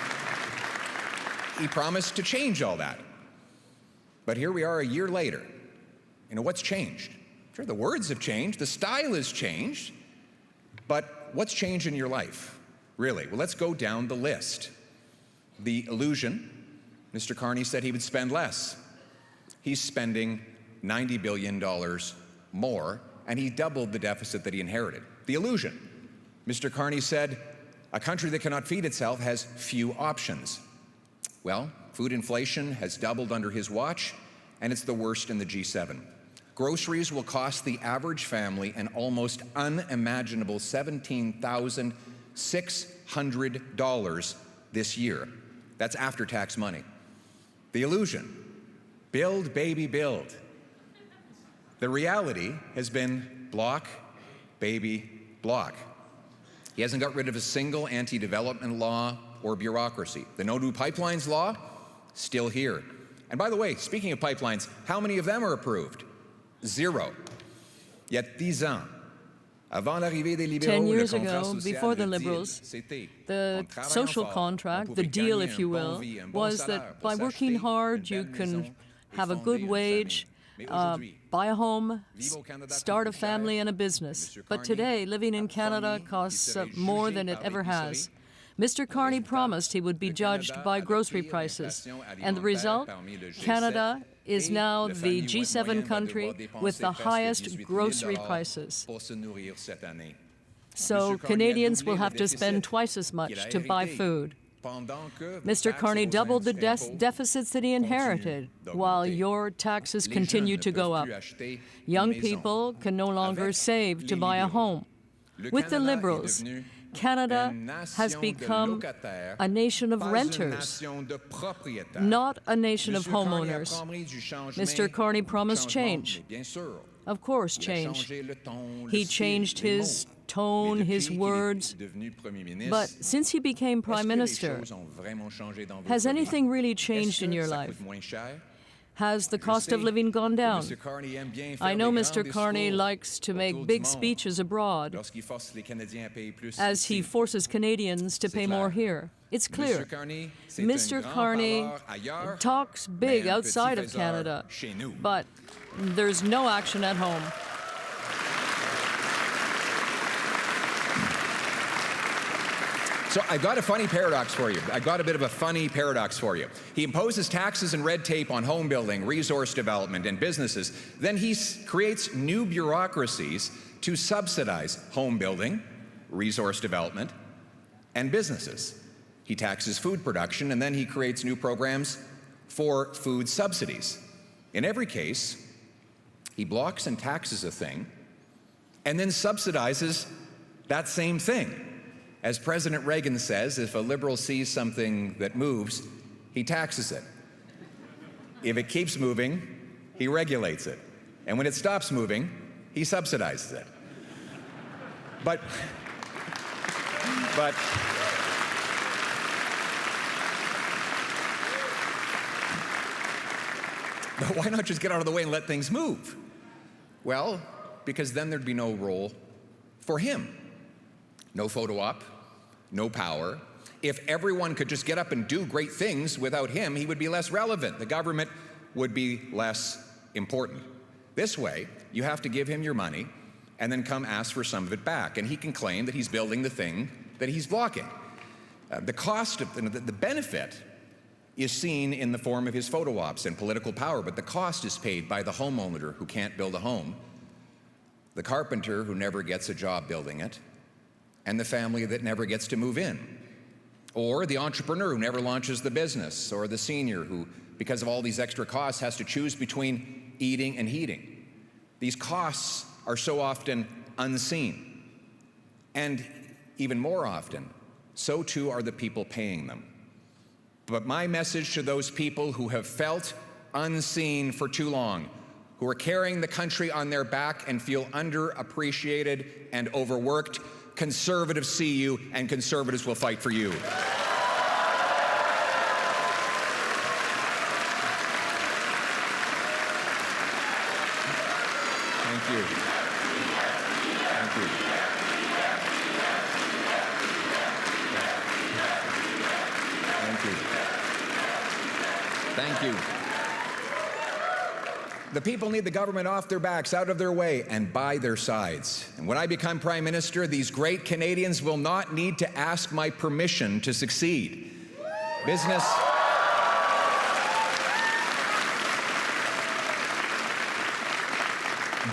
he promised to change all that. But here we are a year later. You know, what's changed? Sure, the words have changed, the style has changed, but what's changed in your life, really? Well, let's go down the list. The illusion, Mr. Carney said he would spend less. He's spending $90 billion more, and he doubled the deficit that he inherited. The illusion, Mr. Carney said, a country that cannot feed itself has few options. Well, food inflation has doubled under his watch, and it's the worst in the G7. Groceries will cost the average family an almost unimaginable $17,600 this year. That's after-tax money. The illusion, build, baby, build. The reality has been block, baby, block. He hasn't got rid of a single anti-development law or bureaucracy. The No New Pipelines law, still here. And by the way, speaking of pipelines, how many of them are approved? 0. Yet 10 ans, avant l'arrivée des libéraux, 10 years ago, before the Liberals, the social contract, the deal, if you will, was that by working hard, you can have a good wage, buy a home, start a family and a business. But today, living in Canada costs more than it ever has. Mr. Carney promised he would be judged by grocery prices, and the result? Canada is now the G7 country with the highest grocery prices. So Canadians will have to spend twice as much to buy food. Mr. Carney doubled the deficits that he inherited, while your taxes continue to go up. Young people can no longer save to buy a home. With the Liberals, Canada has become a nation of renters, not a nation of homeowners. Mr. Carney promised change. Of course, change. He changed his tone, his words. But since he became Prime Minister, has anything really changed in your life? Has the cost of living gone down? I know Mr. Carney likes to make big speeches abroad as he forces Canadians to pay more here. It's clear. Mr. Carney talks big outside of Canada, but there's no action at home. So I got a funny paradox for you. I got a bit of a funny paradox for you. He imposes taxes and red tape on home building, resource development, and businesses. Then he creates new bureaucracies to subsidize home building, resource development, and businesses. He taxes food production, and then he creates new programs for food subsidies. In every case, he blocks and taxes a thing, and then subsidizes that same thing. As President Reagan says, if a Liberal sees something that moves, he taxes it. If it keeps moving, he regulates it. And when it stops moving, he subsidizes it. But why not just get out of the way and let things move? Well, because then there'd be no role for him. No photo op, no power. If everyone could just get up and do great things without him, he would be less relevant. The government would be less important. This way, you have to give him your money and then come ask for some of it back. And he can claim that he's building the thing that he's blocking. The cost of the benefit is seen in the form of his photo ops and political power, but the cost is paid by the homeowner who can't build a home, the carpenter who never gets a job building it, and the family that never gets to move in, or the entrepreneur who never launches the business, or the senior who, because of all these extra costs, has to choose between eating and heating. These costs are so often unseen, and even more often, so too are the people paying them. But my message to those people who have felt unseen for too long, who are carrying the country on their back and feel underappreciated and overworked, Conservatives see you, and Conservatives will fight for you. Thank you. Thank you. Thank you. Thank you. The people need the government off their backs, out of their way, and by their sides. And when I become Prime Minister, these great Canadians will not need to ask my permission to succeed.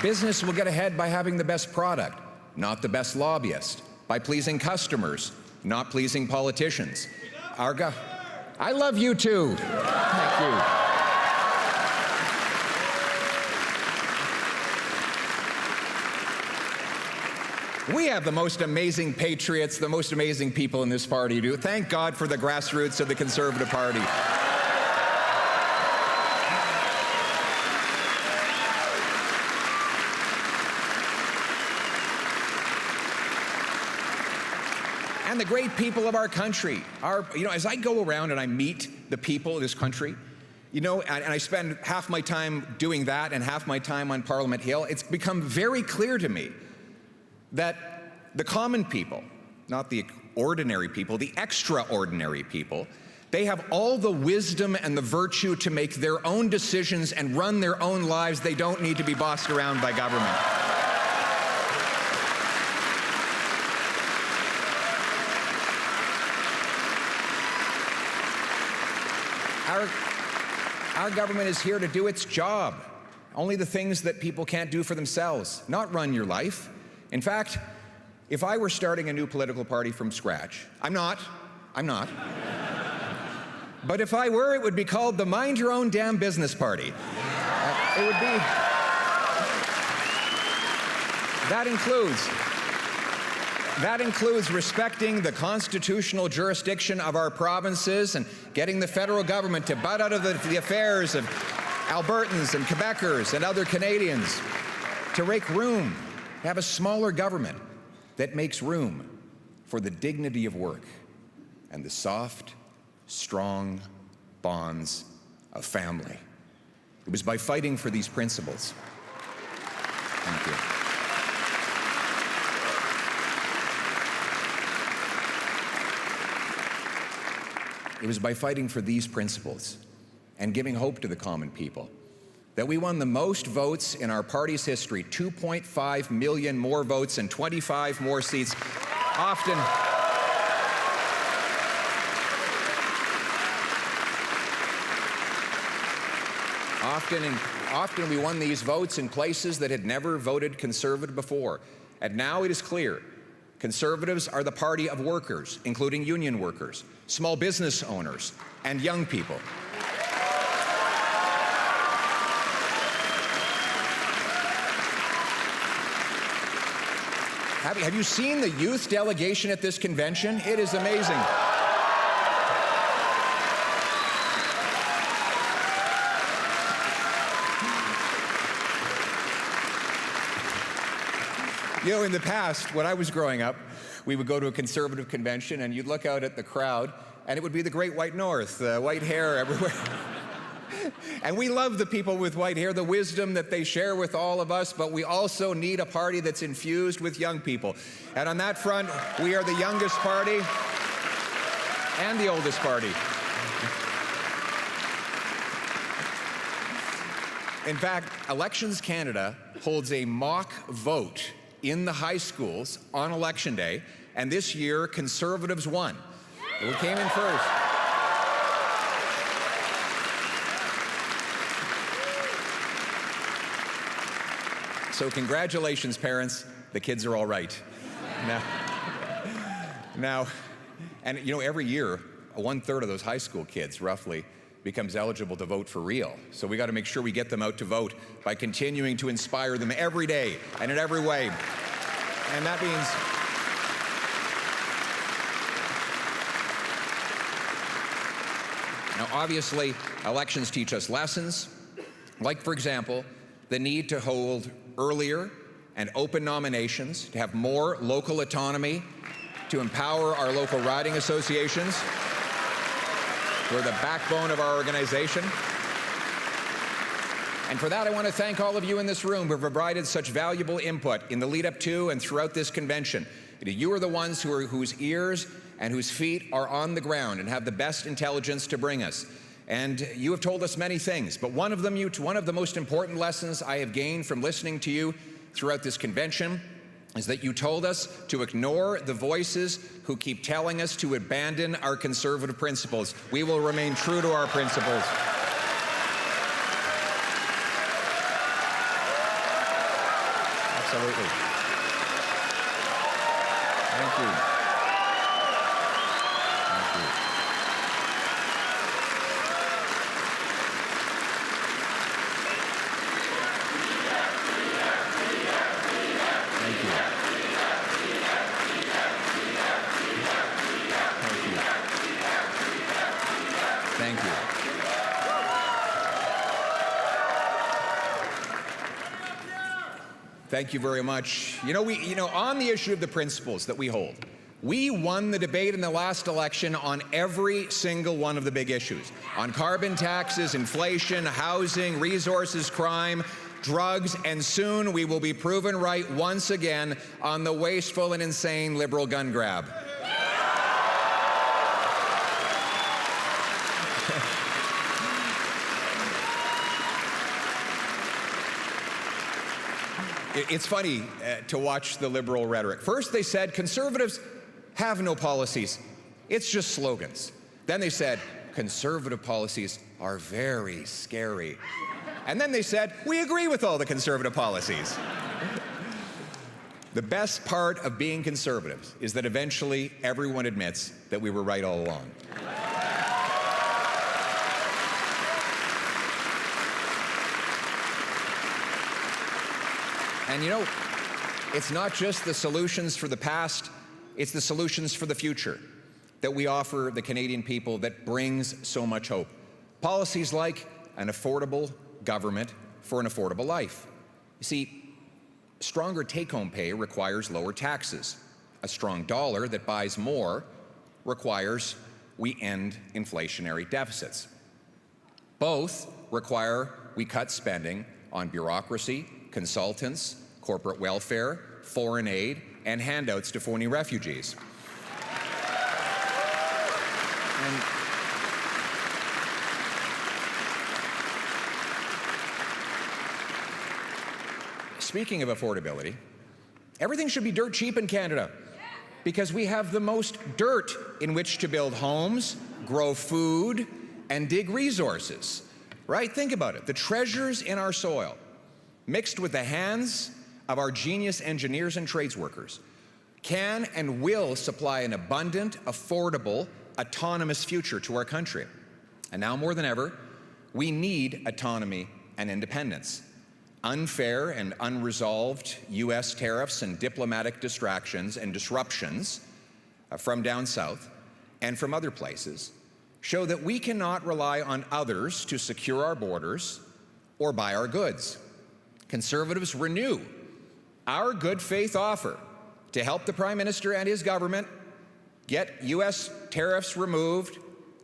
Business will get ahead by having the best product, not the best lobbyist, by pleasing customers, not pleasing politicians. I love you too. Thank you. We have the most amazing patriots, the most amazing people in this party. Thank God for the grassroots of the Conservative Party. And the great people of our country. As I go around and I meet the people of this country, and I spend half my time doing that and half my time on Parliament Hill, it's become very clear to me that the common people, not the ordinary people, the extraordinary people, they have all the wisdom and the virtue to make their own decisions and run their own lives. They don't need to be bossed around by government. Our government is here to do its job. Only the things that people can't do for themselves, not run your life. In fact, if I were starting a new political party from scratch, I'm not. But if I were, it would be called the Mind Your Own Damn Business Party. It would be. That includes respecting the constitutional jurisdiction of our provinces and getting the federal government to butt out of the affairs of Albertans and Quebecers and other Canadians, to make room, to have a smaller government that makes room for the dignity of work and the soft, strong bonds of family. It was by fighting for these principles. Thank you. It was by fighting for these principles and giving hope to the common people that we won the most votes in our party's history, 2.5 million more votes and 25 more seats, often we won these votes in places that had never voted Conservative before. And now it is clear, Conservatives are the party of workers, including union workers, small business owners, and young people. Have you seen the youth delegation at this convention? It is amazing. In the past, when I was growing up, we would go to a Conservative convention and you'd look out at the crowd and it would be the Great White North, white hair everywhere. And we love the people with white hair, the wisdom that they share with all of us, but we also need a party that's infused with young people. And on that front, we are the youngest party and the oldest party. In fact, Elections Canada holds a mock vote in the high schools on Election Day, and this year, Conservatives won. We came in first. So congratulations, parents. The kids are all right. Now, every year, 1/3 of those high school kids, roughly, becomes eligible to vote for real. So we got to make sure we get them out to vote by continuing to inspire them every day and in every way. And that means now, obviously, elections teach us lessons, like, for example, the need to hold earlier and open nominations, to have more local autonomy, to empower our local riding associations, who are the backbone of our organization. And for that, I want to thank all of you in this room who have provided such valuable input in the lead up to and throughout this convention. You are the ones whose ears and whose feet are on the ground and have the best intelligence to bring us. And you have told us many things, but one of the most important lessons I have gained from listening to you throughout this convention is that you told us to ignore the voices who keep telling us to abandon our conservative principles. We will remain true to our principles. Absolutely. Thank you. Thank you. Thank you. Thank you very much. On the issue of the principles that we hold, we won the debate in the last election on every single one of the big issues. On carbon taxes, inflation, housing, resources, crime, drugs, and soon we will be proven right once again on the wasteful and insane liberal gun grab. It's funny to watch the liberal rhetoric. First they said conservatives have no policies. It's just slogans. Then they said conservative policies are very scary. And then they said, we agree with all the conservative policies. The best part of being conservatives is that eventually everyone admits that we were right all along. And it's not just the solutions for the past, it's the solutions for the future that we offer the Canadian people that brings so much hope. Policies like an affordable government for an affordable life. You see, stronger take-home pay requires lower taxes. A strong dollar that buys more requires we end inflationary deficits. Both require we cut spending on bureaucracy, consultants, corporate welfare, foreign aid, and handouts to phony refugees. And speaking of affordability, everything should be dirt cheap in Canada because we have the most dirt in which to build homes, grow food, and dig resources, right? Think about it. The treasures in our soil, mixed with the hands of our genius engineers and trades workers, can and will supply an abundant, affordable, autonomous future to our country. And now more than ever, we need autonomy and independence. Unfair and unresolved U.S. tariffs and diplomatic distractions and disruptions from down south and from other places show that we cannot rely on others to secure our borders or buy our goods. Conservatives renew our good faith offer to help the Prime Minister and his government get U.S. tariffs removed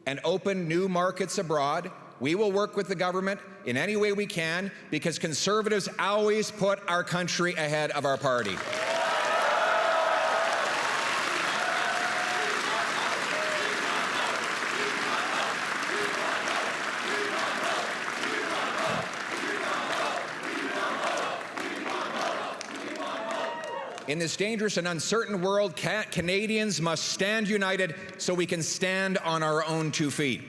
and open new markets abroad. We will work with the government in any way we can because Conservatives always put our country ahead of our party. In this dangerous and uncertain world, Canadians must stand united so we can stand on our own 2 feet.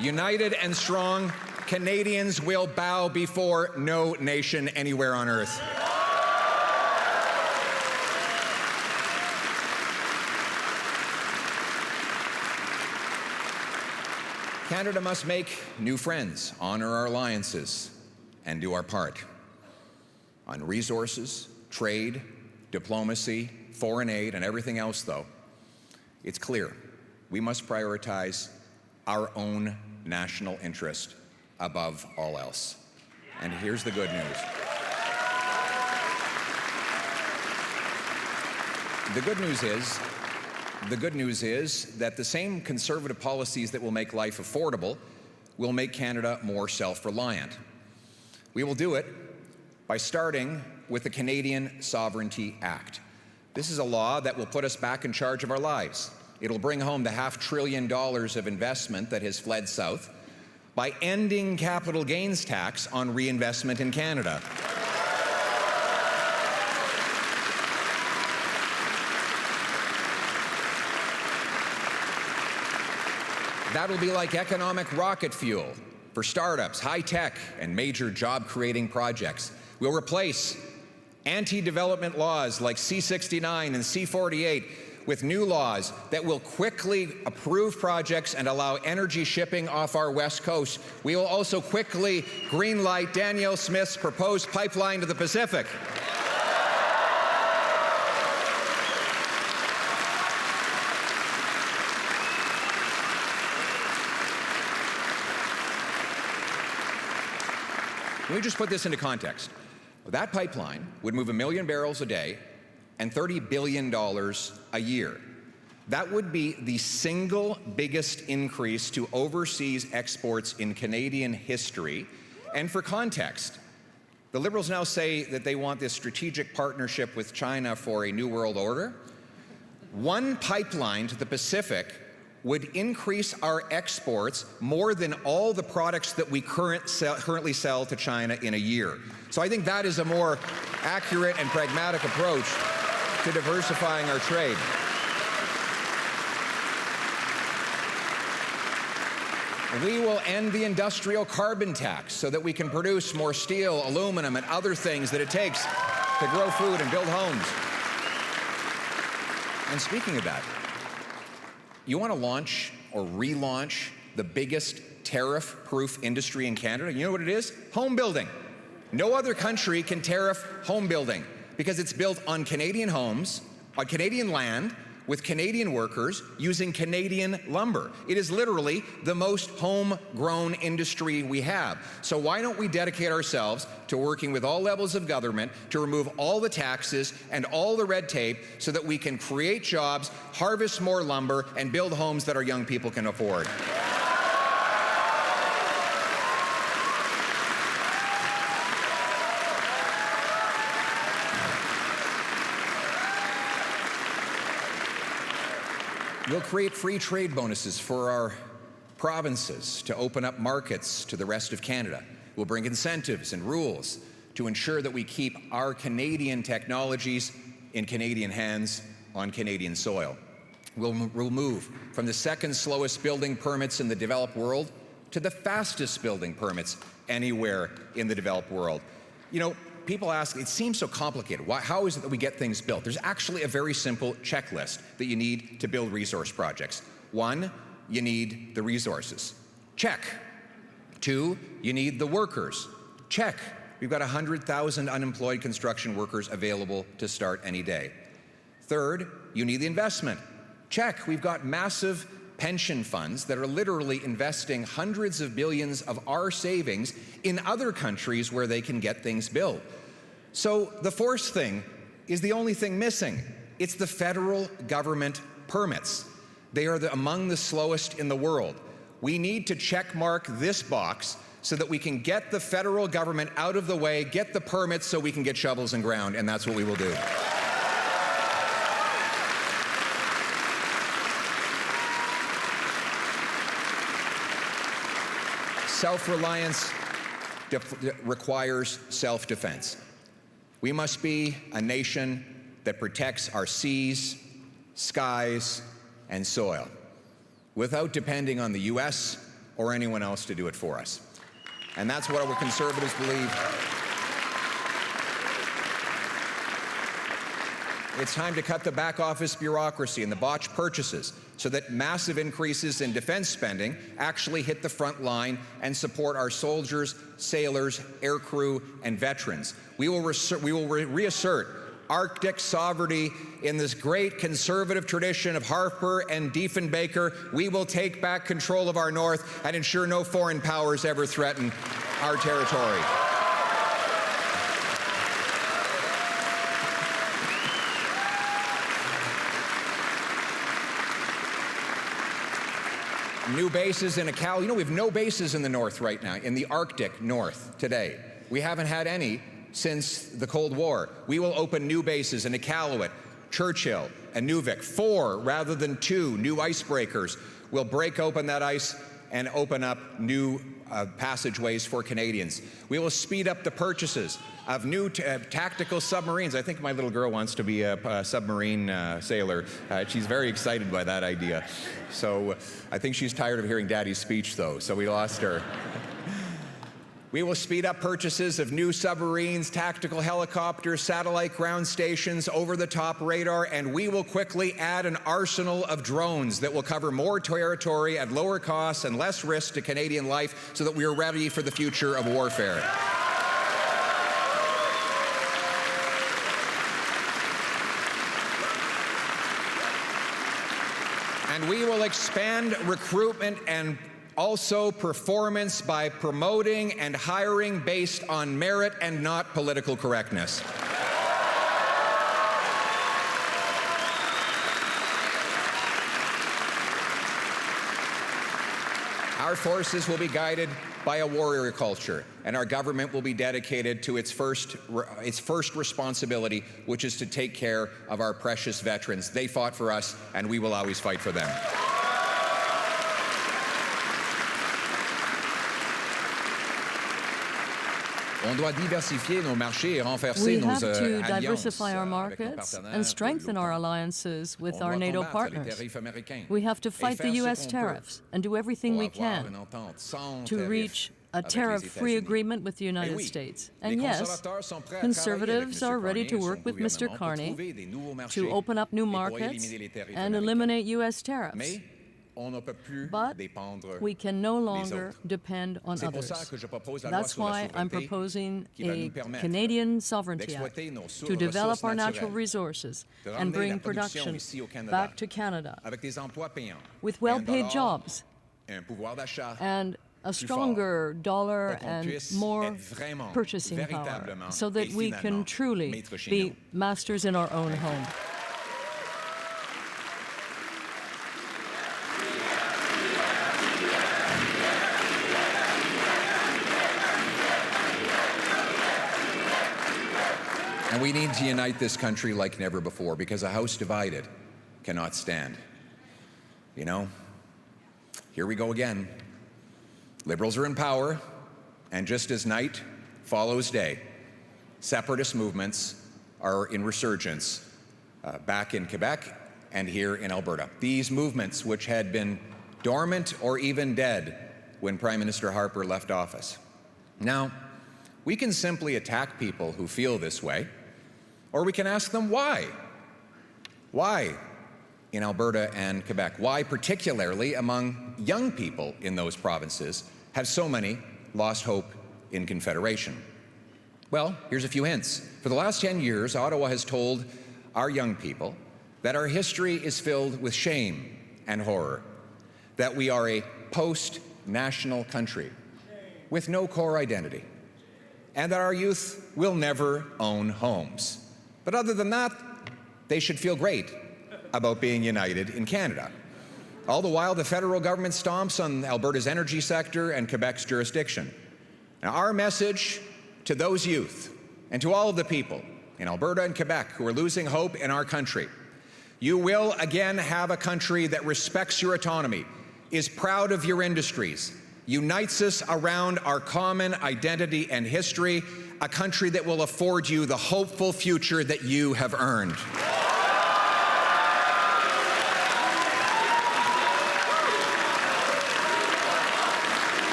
United and strong, Canadians will bow before no nation anywhere on earth. Canada must make new friends, honor our alliances, and do our part. On resources, trade, diplomacy, foreign aid, and everything else, though, it's clear we must prioritize our own national interest above all else. And here's the good news. The good news is that the same conservative policies that will make life affordable will make Canada more self-reliant. We will do it by starting with the Canadian Sovereignty Act. This is a law that will put us back in charge of our lives. It'll bring home the $500 billion of investment that has fled south by ending capital gains tax on reinvestment in Canada. That'll be like economic rocket fuel for startups, high tech, and major job-creating projects. We'll replace anti-development laws like C-69 and C-48 with new laws that will quickly approve projects and allow energy shipping off our west coast. We will also quickly greenlight Danielle Smith's proposed pipeline to the Pacific. Let me just put this into context. That pipeline would move 1 million barrels a day and $30 billion a year. That would be the single biggest increase to overseas exports in Canadian history. And for context, the Liberals now say that they want this strategic partnership with China for a new world order. One pipeline to the Pacific would increase our exports more than all the products that we currently sell to China in a year. So I think that is a more accurate and pragmatic approach to diversifying our trade. We will end the industrial carbon tax so that we can produce more steel, aluminum, and other things that it takes to grow food and build homes. And speaking of that, you want to launch or relaunch the biggest tariff-proof industry in Canada? You know what it is? Home building. No other country can tariff home building because it's built on Canadian homes, on Canadian land, with Canadian workers using Canadian lumber. It is literally the most homegrown industry we have. So why don't we dedicate ourselves to working with all levels of government to remove all the taxes and all the red tape so that we can create jobs, harvest more lumber, and build homes that our young people can afford. We'll create free trade bonuses for our provinces to open up markets to the rest of Canada. We'll bring incentives and rules to ensure that we keep our Canadian technologies in Canadian hands on Canadian soil. We'll move from the second slowest building permits in the developed world to the fastest building permits anywhere in the developed world. You know, people ask, it seems so complicated. How is it that we get things built? There's actually a very simple checklist that you need to build resource projects. 1, you need the resources. Check. 2, you need the workers. Check. We've got 100,000 unemployed construction workers available to start any day. 3rd, you need the investment. Check. We've got massive pension funds that are literally investing hundreds of billions of our savings in other countries where they can get things built. So the 4th thing is the only thing missing. It's the federal government permits. They are among the slowest in the world. We need to check mark this box so that we can get the federal government out of the way, get the permits so we can get shovels in ground, and that's what we will do. Self-reliance requires self-defense. We must be a nation that protects our seas, skies, and soil without depending on the US or anyone else to do it for us. And that's what our Conservatives believe. It's time to cut the back office bureaucracy and the botched purchases so that massive increases in defense spending actually hit the front line and support our soldiers, sailors, aircrew, and veterans. We will reassert Arctic sovereignty in this great conservative tradition of Harper and Diefenbaker. We will take back control of our north and ensure no foreign powers ever threaten our territory. New bases in Iqaluit. You know, we have no bases in the north right now, in the Arctic north today. We haven't had any since the Cold War. We will open new bases in Iqaluit, Churchill, and Nunavik. 4 rather than 2 new icebreakers will break open that ice and open up new passageways for Canadians. We will speed up the purchases of new tactical submarines. I think my little girl wants to be a submarine sailor. She's very excited by that idea. So I think she's tired of hearing Daddy's speech, though, so we lost her. We will speed up purchases of new submarines, tactical helicopters, satellite ground stations, over-the-top radar, and we will quickly add an arsenal of drones that will cover more territory at lower costs and less risk to Canadian life so that we are ready for the future of warfare. And we will expand recruitment and Also performance by promoting and hiring based on merit and not political correctness. Our forces will be guided by a warrior culture, and our government will be dedicated to its first responsibility, which is to take care of our precious veterans. They fought for us, and we will always fight for them. We have to diversify our markets and strengthen our alliances with our NATO partners. We have to fight the U.S. tariffs and do everything we can to reach a tariff-free agreement with the United States. And yes, Conservatives are ready to work with Mr. Carney to open up new markets and eliminate U.S. tariffs. But we can no longer depend on others. That's why I'm proposing a Canadian Sovereignty Act to develop our natural resources and bring production back to Canada with well-paid jobs and a stronger dollar and more purchasing power so that we can truly be masters in our own home. And we need to unite this country like never before, because a house divided cannot stand. You know, here we go again. Liberals are in power, and just as night follows day, separatist movements are in resurgence back in Quebec and here in Alberta. These movements, which had been dormant or even dead when Prime Minister Harper left office. Now, we can simply attack people who feel this way, or we can ask them why. Why in Alberta and Quebec? Why, particularly among young people in those provinces, have so many lost hope in Confederation? Well, here's a few hints. For the last 10 years, Ottawa has told our young people that our history is filled with shame and horror, that we are a post-national country with no core identity, and that our youth will never own homes. But other than that, they should feel great about being united in Canada. All the while, the federal government stomps on Alberta's energy sector and Quebec's jurisdiction. Now, our message to those youth and to all of the people in Alberta and Quebec who are losing hope in our country: you will again have a country that respects your autonomy, is proud of your industries, unites us around our common identity and history, a country that will afford you the hopeful future that you have earned.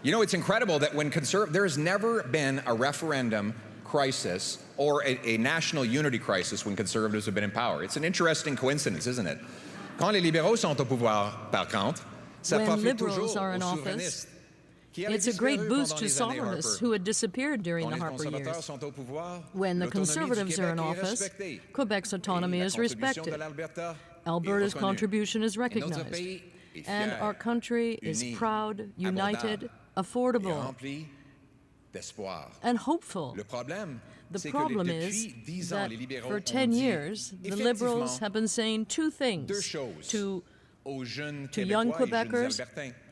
You know, it's incredible that when there has never been a referendum crisis or a national unity crisis when Conservatives have been in power. It's an interesting coincidence, isn't it? Quand les libéraux sont au pouvoir, par contre, ça profite toujours aux souverainistes. It's a great boost to sovereignists who had disappeared during the Harper years. When the Conservatives are in office, Quebec's autonomy is respected. Alberta's contribution is recognized. And our country is proud, united, affordable, and hopeful. The problem is that for 10 years, the Liberals have been saying two things to young Quebecers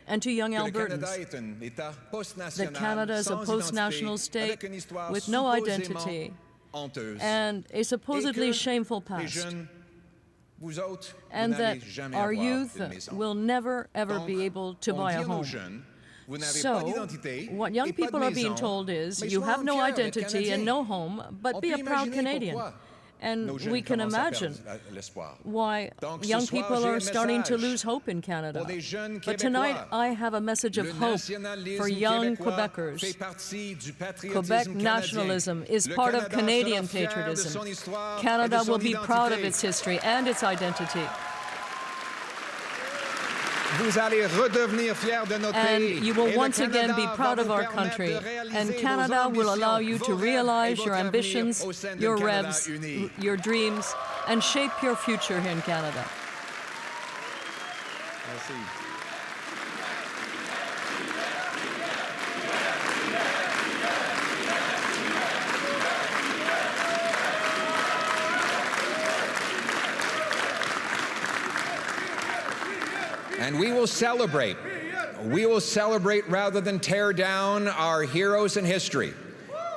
and to young Albertans: that Canada is a post-national state with no identity and a supposedly shameful past, and that our youth will never, ever be able to buy a home. So, what young people are being told is, you have no identity and no home, but be a proud Canadian. And we can imagine why young people are starting to lose hope in Canada. But tonight, I have a message of hope for young Quebecers. Quebec nationalism is part of Canadian patriotism. Canada will be proud of its history and its identity. Vous allez redevenir fiers de notre pays. And you will once again be proud of our country. And Canada will allow you to realize your ambitions, your rêves, your dreams, and shape your future here in Canada. Merci. And we will celebrate. We will celebrate rather than tear down our heroes in history.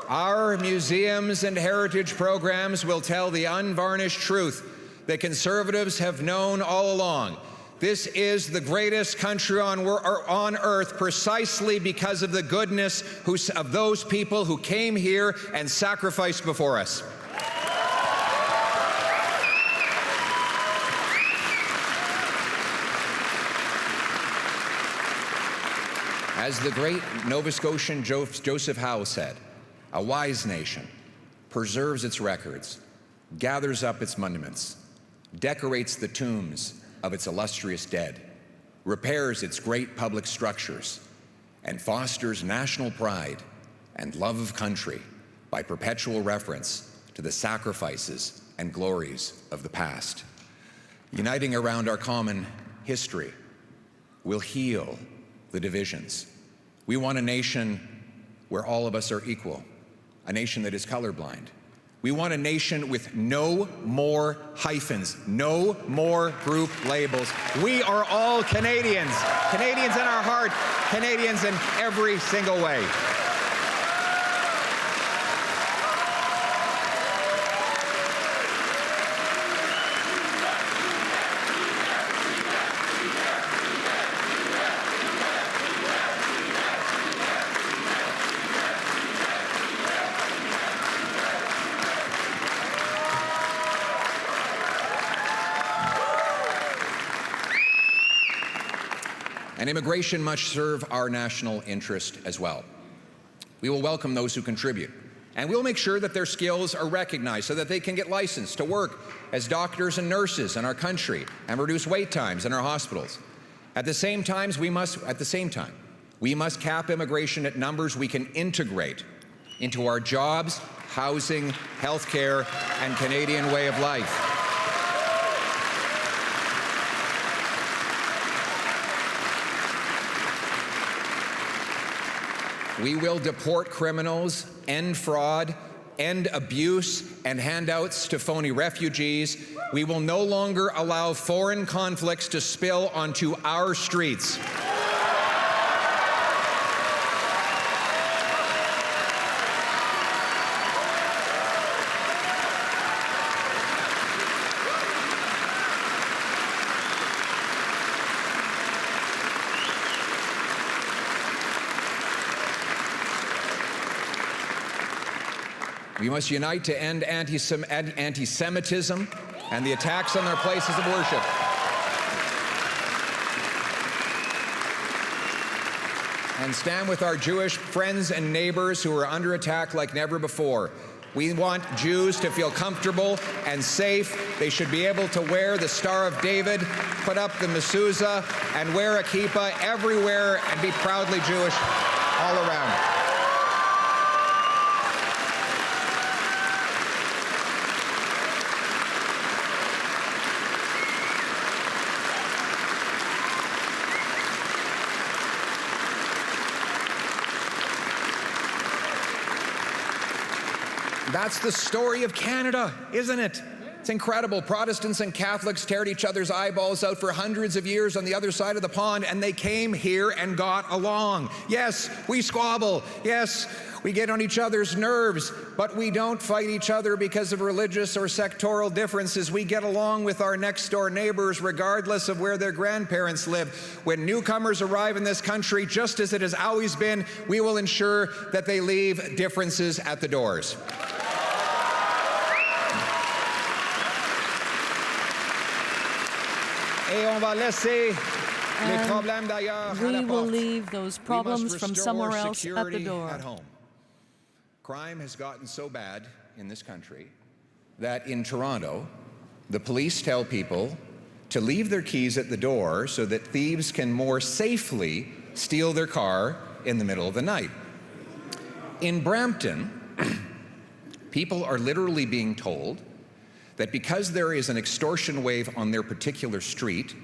Our museums and heritage programs will tell the unvarnished truth that Conservatives have known all along. This is the greatest country on earth precisely because of the goodness of those people who came here and sacrificed before us. As the great Nova Scotian Joseph Howe said, a wise nation preserves its records, gathers up its monuments, decorates the tombs of its illustrious dead, repairs its great public structures, and fosters national pride and love of country by perpetual reference to the sacrifices and glories of the past. Uniting around our common history will heal the divisions. We want a nation where all of us are equal, a nation that is colorblind. We want a nation with no more hyphens, no more group labels. We are all Canadians, Canadians in our heart, Canadians in every single way. And immigration must serve our national interest as well. We will welcome those who contribute, and we'll make sure that their skills are recognized so that they can get licensed to work as doctors and nurses in our country and reduce wait times in our hospitals. At the same time, we must cap immigration at numbers we can integrate into our jobs, housing, healthcare, and Canadian way of life. We will deport criminals, end fraud, end abuse and handouts to phony refugees. We will no longer allow foreign conflicts to spill onto our streets. We must unite to end anti-Semitism and the attacks on our places of worship. And stand with our Jewish friends and neighbors who are under attack like never before. We want Jews to feel comfortable and safe. They should be able to wear the Star of David, put up the mezuzah, and wear a kippah everywhere and be proudly Jewish all around. That's the story of Canada, isn't it? It's incredible. Protestants and Catholics teared each other's eyeballs out for hundreds of years on the other side of the pond, and they came here and got along. Yes, we squabble. Yes, we get on each other's nerves, but we don't fight each other because of religious or sectoral differences. We get along with our next-door neighbors regardless of where their grandparents live. When newcomers arrive in this country, just as it has always been, we will ensure that they leave differences at the doors. We will leave those problems from somewhere else at the door. At home. Crime has gotten so bad in this country that in Toronto, the police tell people to leave their keys at the door so that thieves can more safely steal their car in the middle of the night. In Brampton, people are literally being told that because there is an extortion wave on their particular street,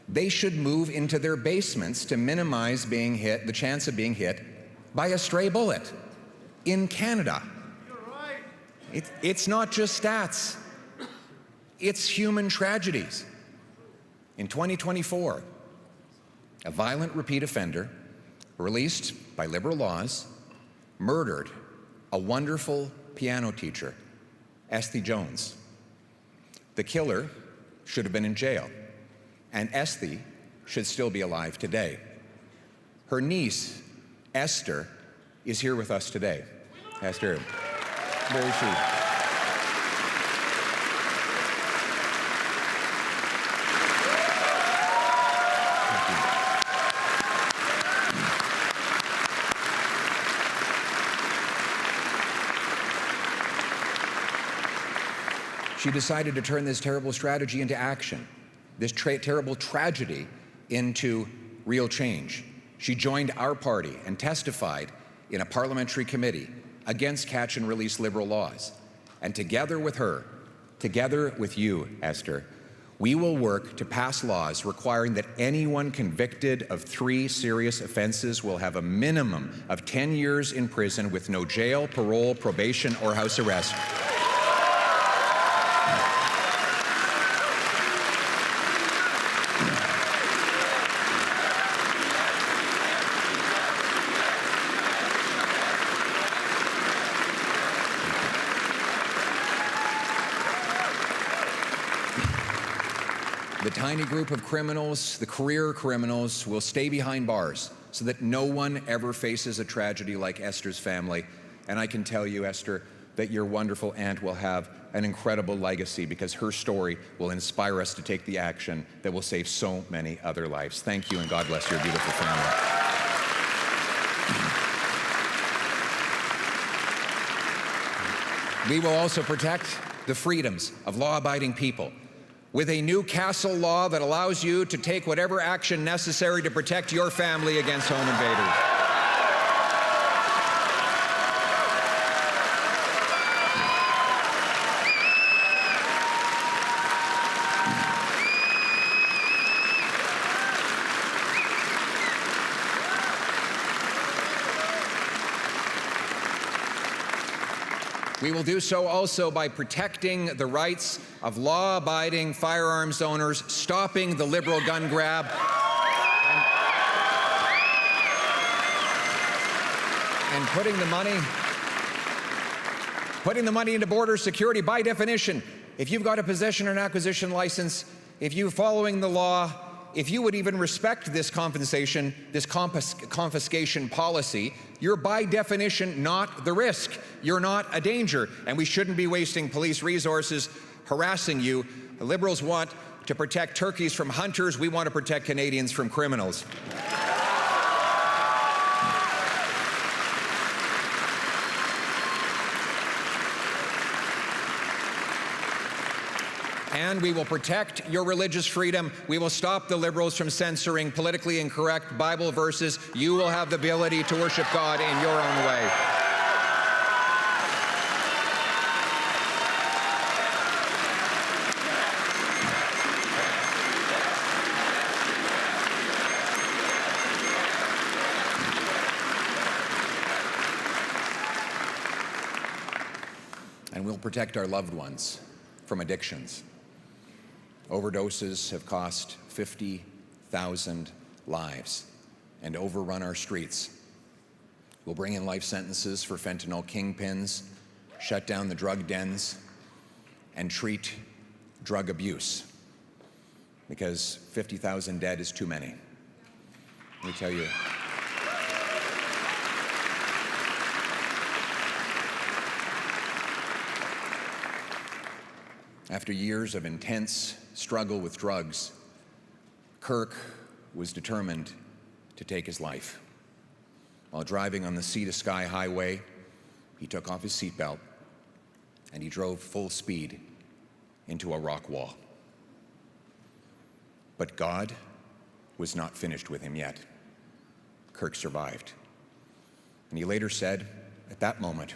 they should move into their basements to minimize the chance of being hit by a stray bullet. In Canada, it's not just stats, it's human tragedies. In 2024, a violent repeat offender, released by liberal laws, murdered a wonderful piano teacher, Esty Jones. The killer should have been in jail, and Esty should still be alive today. Her niece, Esther, is here with us today. Esther, where is she? She decided to turn this terrible strategy into action, this terrible tragedy into real change. She joined our party and testified in a parliamentary committee against catch and release liberal laws. And together with her, together with you, Esther, we will work to pass laws requiring that anyone convicted of 3 serious offenses will have a minimum of 10 years in prison with no jail, parole, probation, or house arrest. The tiny group of criminals, the career criminals, will stay behind bars so that no one ever faces a tragedy like Esther's family. And I can tell you, Esther, that your wonderful aunt will have an incredible legacy because her story will inspire us to take the action that will save so many other lives. Thank you, and God bless your beautiful family. We will also protect the freedoms of law-abiding people with a new castle law that allows you to take whatever action necessary to protect your family against home invaders. We will do so also by protecting the rights of law-abiding firearms owners, stopping the liberal gun grab, and putting the money into border security. By definition, if you've got a possession or an acquisition license, if you're following the law, if you would even respect this confiscation policy, you're by definition not the risk. You're not a danger, and we shouldn't be wasting police resources harassing you. The Liberals want to protect turkeys from hunters. We want to protect Canadians from criminals. And we will protect your religious freedom. We will stop the Liberals from censoring politically incorrect Bible verses. You will have the ability to worship God in your own way. And we'll protect our loved ones from addictions. Overdoses have cost 50,000 lives and overrun our streets. We'll bring in life sentences for fentanyl kingpins, shut down the drug dens, and treat drug abuse, because 50,000 dead is too many. Let me tell you. After years of intense struggle with drugs, Kirk was determined to take his life. While driving on the Sea to Sky Highway, he took off his seatbelt and he drove full speed into a rock wall. But God was not finished with him yet. Kirk survived. And he later said, at that moment,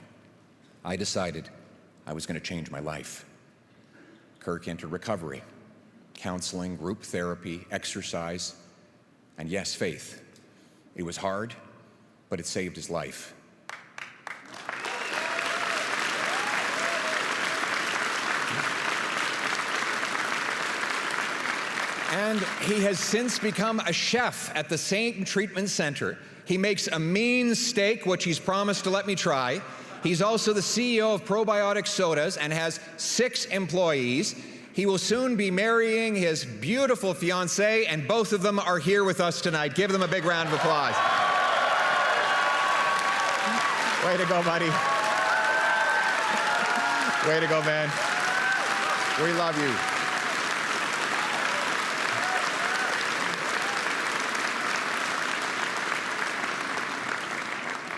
I decided I was going to change my life. Kirk entered recovery, counseling, group therapy, exercise, and yes, faith. It was hard, but it saved his life. And he has since become a chef at the same treatment center. He makes a mean steak, which he's promised to let me try. He's also the CEO of Probiotic Sodas and has 6 employees. He will soon be marrying his beautiful fiancée, and both of them are here with us tonight. Give them a big round of applause. Way to go, buddy. Way to go, man. We love you.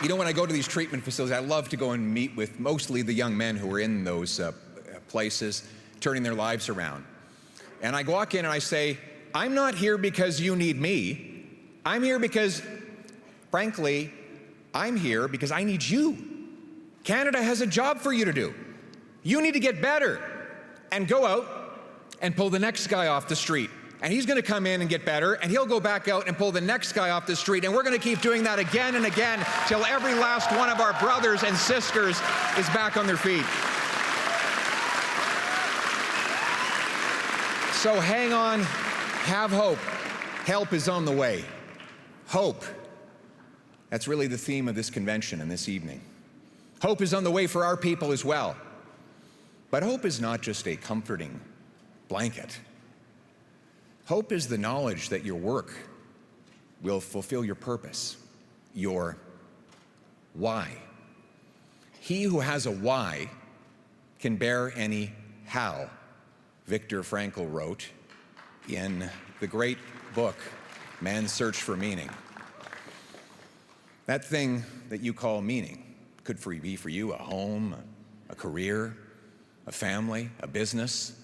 You know, when I go to these treatment facilities, I love to go and meet with mostly the young men who are in those places, turning their lives around. And I walk in and I say, I'm not here because you need me. I'm here because, frankly, I'm here because I need you. Canada has a job for you to do. You need to get better and go out and pull the next guy off the street. And he's going to come in and get better, and he'll go back out and pull the next guy off the street. And we're going to keep doing that again and again till every last one of our brothers and sisters is back on their feet. So hang on, have hope. Help is on the way. Hope. That's really the theme of this convention and this evening. Hope is on the way for our people as well. But hope is not just a comforting blanket. Hope is the knowledge that your work will fulfill your purpose, your why. He who has a why can bear any how, Viktor Frankl wrote in the great book, Man's Search for Meaning. That thing that you call meaning could be for you a home, a career, a family, a business.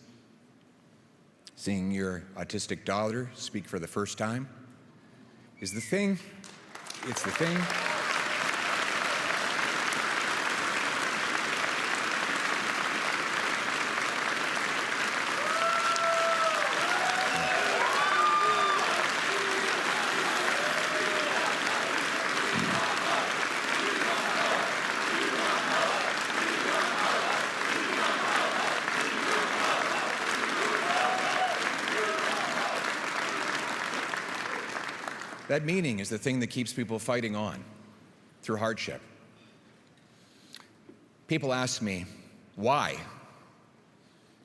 Seeing your autistic daughter speak for the first time is the thing. It's the thing. That meaning is the thing that keeps people fighting on through hardship. People ask me, why?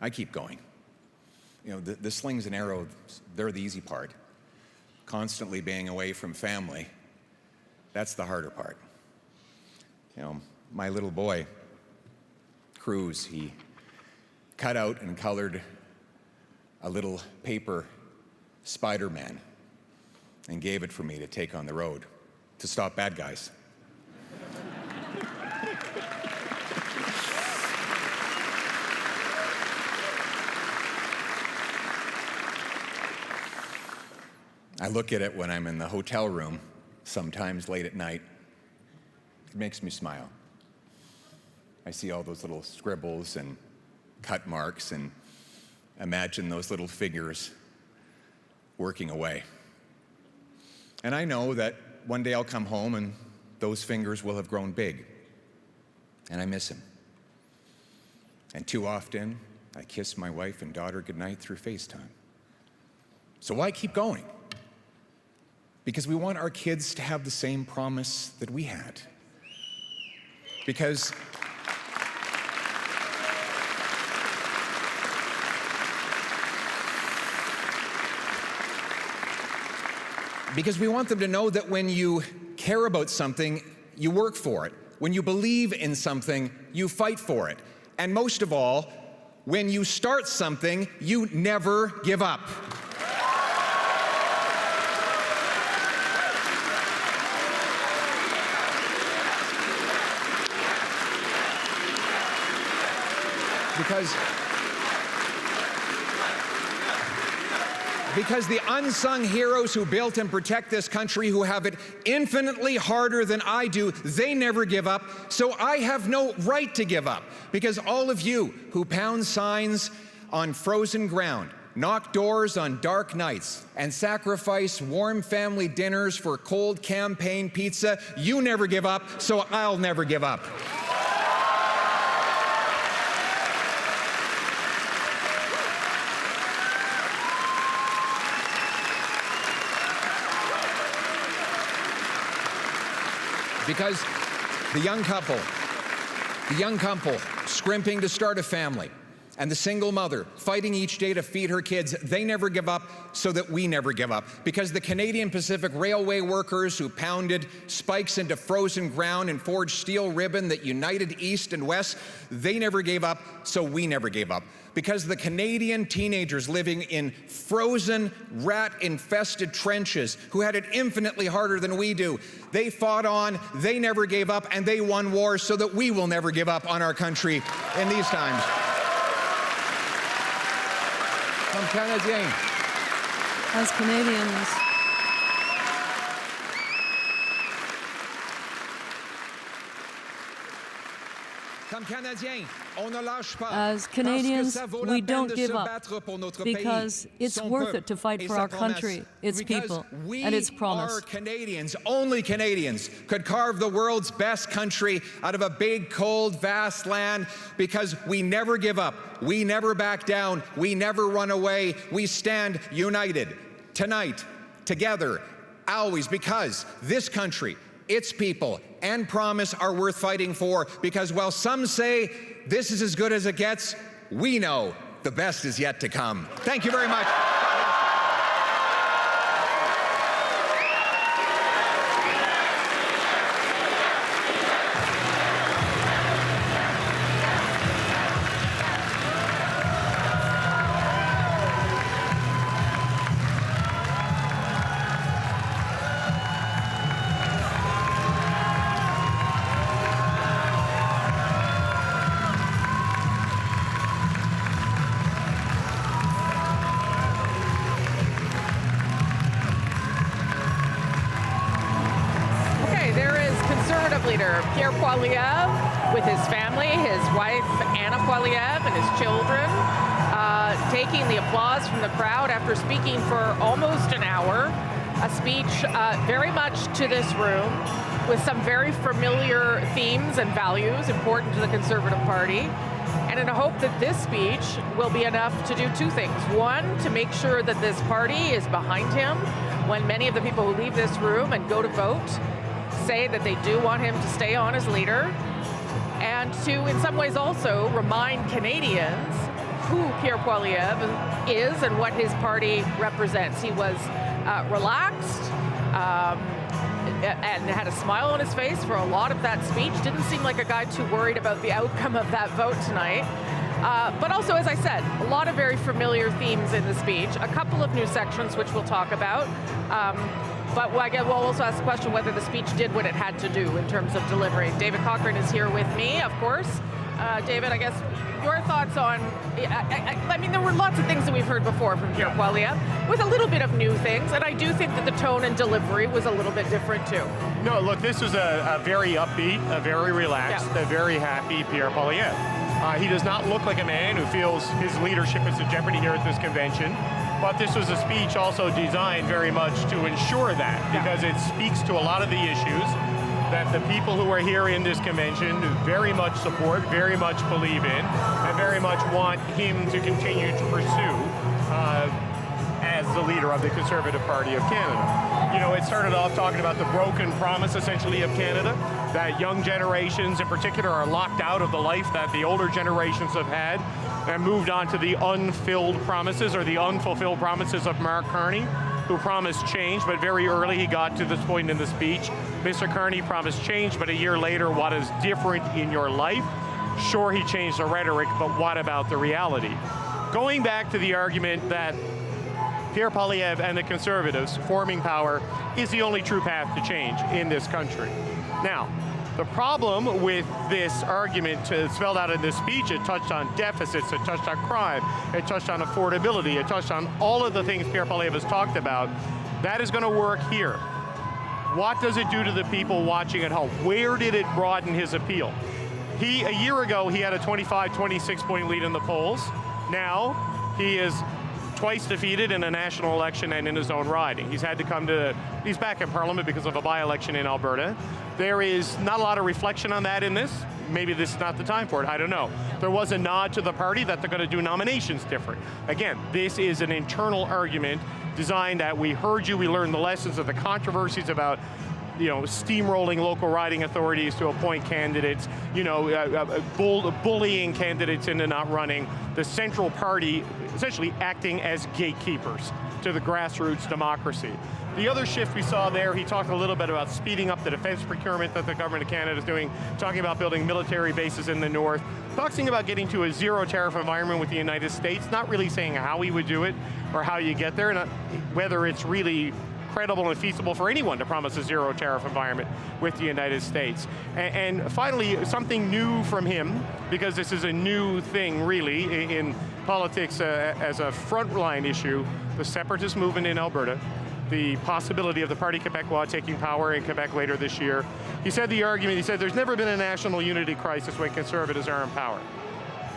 I keep going. You know, the slings and arrows, they're the easy part. Constantly being away from family, that's the harder part. You know, my little boy, Cruz, he cut out and colored a little paper Spider-Man and gave it for me to take on the road to stop bad guys. I look at it when I'm in the hotel room, sometimes late at night. It makes me smile. I see all those little scribbles and cut marks and imagine those little figures working away. And I know that one day I'll come home and those fingers will have grown big. And I miss him. And too often, I kiss my wife and daughter goodnight through FaceTime. So why keep going? Because we want our kids to have the same promise that we had. Because we want them to know that when you care about something, you work for it. When you believe in something, you fight for it. And most of all, when you start something, you never give up. Because the unsung heroes who built and protect this country, who have it infinitely harder than I do, they never give up, so I have no right to give up. Because all of you who pound signs on frozen ground, knock doors on dark nights, and sacrifice warm family dinners for cold campaign pizza, you never give up, so I'll never give up. Because the young couple scrimping to start a family, and the single mother fighting each day to feed her kids, they never give up, so that we never give up. Because the Canadian Pacific Railway workers who pounded spikes into frozen ground and forged steel ribbon that united East and West, they never gave up, so we never gave up. Because the Canadian teenagers living in frozen, rat-infested trenches who had it infinitely harder than we do, they fought on, they never gave up, and they won wars, so that we will never give up on our country in these times. Comme Canadiens. As Canadians, As Canadians, we don't give up because it's worth it to fight for our country, its people, and its promise. Our Canadians, only Canadians, could carve the world's best country out of a big, cold, vast land, because we never give up, we never back down, we never run away, we stand united, tonight, together, always, because this country, its people, and promise are worth fighting for, because while some say this is as good as it gets, we know the best is yet to come. Thank you very much. Leader Pierre Poilievre with his family, his wife Anna Poilievre and his children, taking the applause from the crowd after speaking for almost an hour, a speech very much to this room with some very familiar themes and values important to the Conservative Party, and in a hope that this speech will be enough to do two things. One, to make sure that this party is behind him when many of the people who leave this room and go to vote say that they do want him to stay on as leader, and to, in some ways, also remind Canadians who Pierre Poilievre is and what his party represents. He was relaxed and had a smile on his face for a lot of that speech. Didn't seem like a guy too worried about the outcome of that vote tonight. But also, as I said, a lot of very familiar themes in the speech, a couple of new sections which we'll talk about. But we'll also ask the question whether the speech did what it had to do in terms of delivery. David Cochrane is here with me, of course. David, I guess your thoughts on, I mean, there were lots of things that we've heard before from Pierre Poilievre, with a little bit of new things, and I do think that the tone and delivery was a little bit different too. No, look, this was a very upbeat, a very relaxed, a very happy Pierre Poilievre. He does not look like a man who feels his leadership is in jeopardy here at this convention. But this was a speech also designed very much to ensure that, because it speaks to a lot of the issues that the people who are here in this convention very much support, very much believe in, and very much want him to continue to pursue as the leader of the Conservative Party of Canada. You know, it started off talking about the broken promise, essentially, of Canada, that young generations in particular are locked out of the life that the older generations have had, and moved on to the unfilled promises, or the unfulfilled promises of Mark Carney, who promised change, but very early he got to this point in the speech. Mr. Carney promised change, but a year later, what is different in your life? Sure, he changed the rhetoric, but what about the reality? Going back to the argument that Pierre Poilievre and the Conservatives forming power is the only true path to change in this country. Now, The problem with this argument spelled out in this speech, it touched on deficits, it touched on crime, it touched on affordability, it touched on all of the things Pierre Poilievre has talked about. That is going to work here. What does it do to the people watching at home? Where did it broaden his appeal? A year ago, he had a 25, 26-point lead in the polls. Now, he is twice defeated in a national election and in his own riding. He's back in Parliament because of a by-election in Alberta. There is not a lot of reflection on that in this. Maybe this is not the time for it, I don't know. There was a nod to the party that they're going to do nominations different. Again, this is an internal argument designed that we heard you, we learned the lessons of the controversies about steamrolling local riding authorities to appoint candidates, bullying candidates into not running, the central party essentially acting as gatekeepers to the grassroots democracy. The other shift we saw there, he talked a little bit about speeding up the defense procurement that the government of Canada is doing, talking about building military bases in the north, talking about getting to a zero tariff environment with the United States, not really saying how he would do it or how you get there, and whether it's really credible and feasible for anyone to promise a zero tariff environment with the United States. And finally, something new from him, because this is a new thing really in politics as a frontline issue, the separatist movement in Alberta, the possibility of the Parti Québécois taking power in Quebec later this year. He said there's never been a national unity crisis when Conservatives are in power.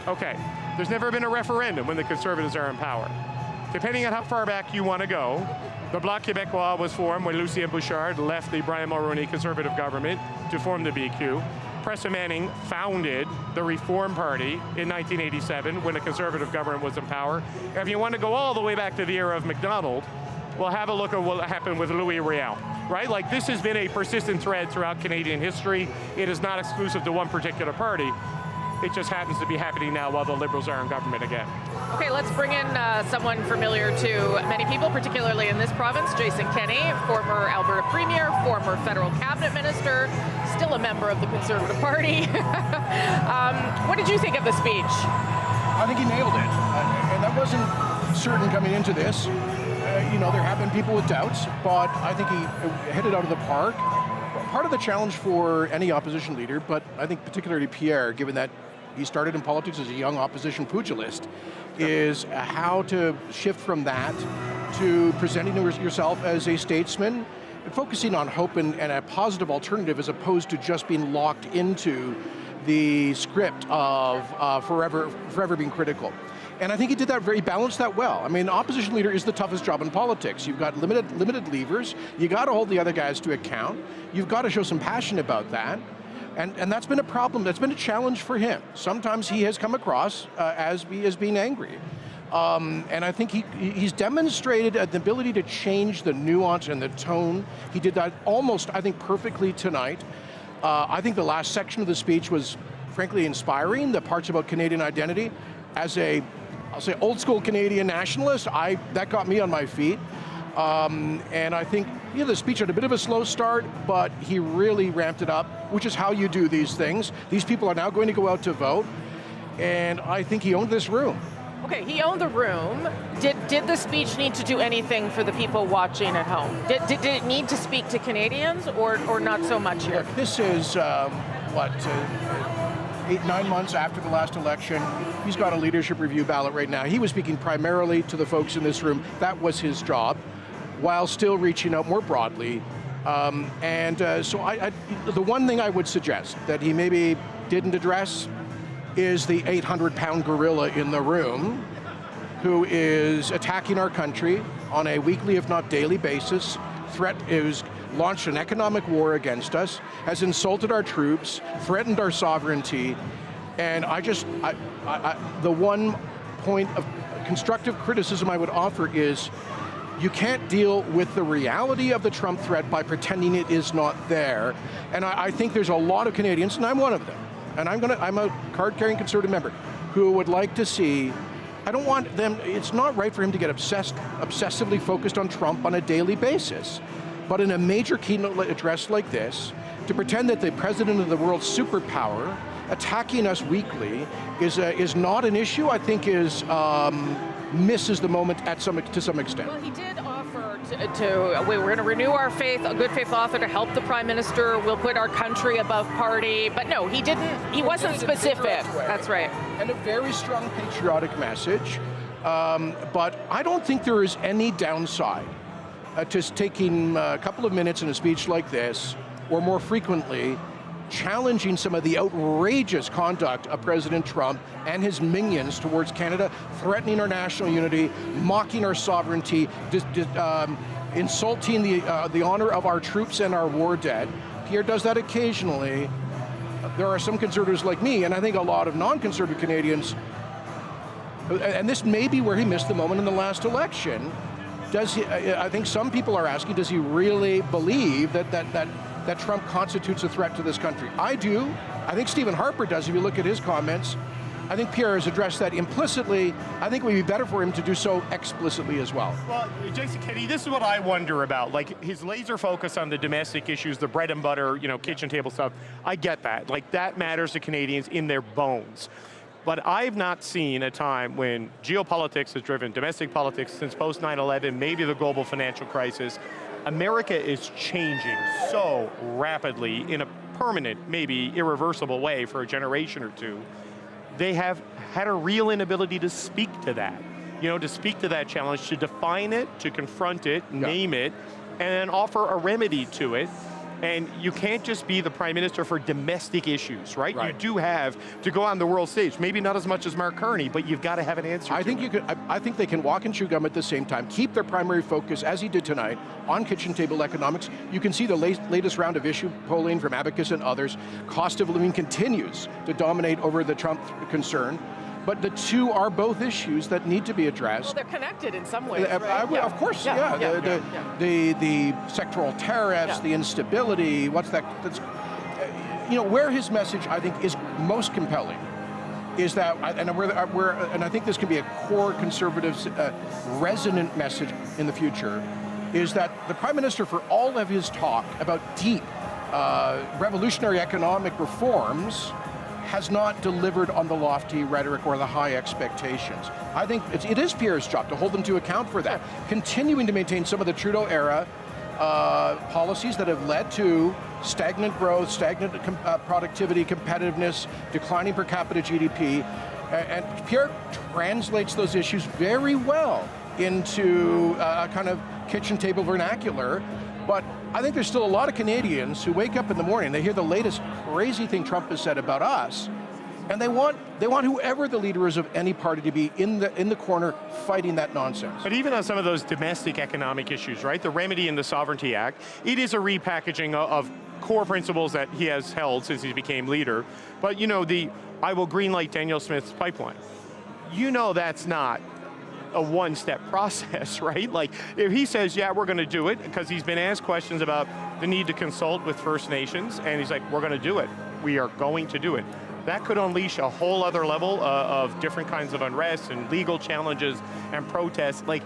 Okay, there's never been a referendum when the Conservatives are in power. Depending on how far back you want to go, the Bloc Québécois was formed when Lucien Bouchard left the Brian Mulroney Conservative government to form the BQ. Preston Manning founded the Reform Party in 1987 when the Conservative government was in power. If you want to go all the way back to the era of Macdonald, well, have a look at what happened with Louis Riel, right? Like, this has been a persistent thread throughout Canadian history. It is not exclusive to one particular party. It just happens to be happening now while the Liberals are in government again. Okay, let's bring in someone familiar to many people, particularly in this province, Jason Kenney, former Alberta Premier, former federal cabinet minister, still a member of the Conservative Party. What did you think of the speech? I think he nailed it, and that wasn't certain coming into this. There have been people with doubts, but I think he hit it out of the park. Part of the challenge for any opposition leader, but I think particularly Pierre, given that he started in politics as a young opposition pugilist, is how to shift from that to presenting yourself as a statesman and focusing on hope and a positive alternative as opposed to just being locked into the script of forever being critical. And I think he did that he balanced that well. I mean, opposition leader is the toughest job in politics. You've got limited levers. You got to hold the other guys to account. You've got to show some passion about that. And that's been a problem. That's been a challenge for him. Sometimes he has come across as being angry. And I think he's demonstrated the ability to change the nuance and the tone. He did that almost, I think, perfectly tonight. I think the last section of the speech was, frankly, inspiring. The parts about Canadian identity. As I'll say old school Canadian nationalist, that got me on my feet. And I think the speech had a bit of a slow start, but he really ramped it up, which is how you do these things. These people are now going to go out to vote, and I think he owned this room. Okay, he owned the room. Did the speech need to do anything for the people watching at home? Did it need to speak to Canadians or not so much here? Look, this is, 8-9 months after the last election. He's got a leadership review ballot right now. He was speaking primarily to the folks in this room. That was his job, while still reaching out more broadly. So the one thing I would suggest that he maybe didn't address is the 800-pound gorilla in the room who is attacking our country on a weekly, if not daily basis. Is launched an economic war against us, has insulted our troops, threatened our sovereignty, and the one point of constructive criticism I would offer is you can't deal with the reality of the Trump threat by pretending it is not there. And I think there's a lot of Canadians, and I'm one of them, and I'm a card-carrying Conservative member who would like to see. I don't want them. It's not right for him to get obsessively focused on Trump on a daily basis. But in a major keynote address like this, to pretend that the president of the world's superpower attacking us weekly is not an issue, I think misses the moment to some extent. Well, he did offer we're going to renew our faith, a good faith offer to help the Prime Minister. We'll put our country above party. But no, he didn't. He wasn't specific. That's right. And a very strong patriotic message. But I don't think there is any downside to taking a couple of minutes in a speech like this, or more frequently, challenging some of the outrageous conduct of President Trump and his minions towards Canada, threatening our national unity, mocking our sovereignty, insulting the honor of our troops and our war dead. Pierre does that occasionally. There are some conservatives like me, and I think a lot of non-conservative Canadians, and this may be where he missed the moment in the last election. Does he? I think some people are asking, does he really believe that Trump constitutes a threat to this country? I do. I think Stephen Harper does, if you look at his comments. I think Pierre has addressed that implicitly. I think it would be better for him to do so explicitly as well. Well, Jason Kennedy, this is what I wonder about. Like, his laser focus on the domestic issues, the bread and butter, kitchen table stuff. I get that. Like, that matters to Canadians in their bones. But I've not seen a time when geopolitics has driven domestic politics since post 9/11, maybe the global financial crisis. America is changing so rapidly in a permanent, maybe irreversible way for a generation or two. They have had a real inability to speak to that, to speak to that challenge, to define it, to confront it, name it, and offer a remedy to it. And you can't just be the Prime Minister for domestic issues, right? You do have to go on the world stage. Maybe not as much as Mark Carney, but you've got to have an answer. I think they can walk and chew gum at the same time. Keep their primary focus, as he did tonight, on kitchen table economics. You can see the latest round of issue polling from Abacus and others. Cost of living continues to dominate over the Trump concern. But the two are both issues that need to be addressed. Well, they're connected in some ways, right? Of course, The sectoral tariffs, the instability, what's that? That's, where his message, I think, is most compelling is that, and I think this can be a core conservative resonant message in the future, is that the Prime Minister, for all of his talk about deep revolutionary economic reforms, has not delivered on the lofty rhetoric or the high expectations. I think it is Pierre's job to hold them to account for that, continuing to maintain some of the Trudeau-era policies that have led to stagnant growth, stagnant productivity, competitiveness, declining per capita GDP, and Pierre translates those issues very well into a kind of kitchen table vernacular. But I think there's still a lot of Canadians who wake up in the morning, they hear the latest crazy thing Trump has said about us, and they want whoever the leader is of any party to be in the corner fighting that nonsense. But even on some of those domestic economic issues, right? The remedy in the Sovereignty Act, it is a repackaging of core principles that he has held since he became leader. But I will greenlight Danielle Smith's pipeline. That's not a one-step process, right? Like, if he says, yeah, we're going to do it, because he's been asked questions about the need to consult with First Nations, and he's like, we're going to do it. We are going to do it. That could unleash a whole other level of different kinds of unrest and legal challenges and protests. Like,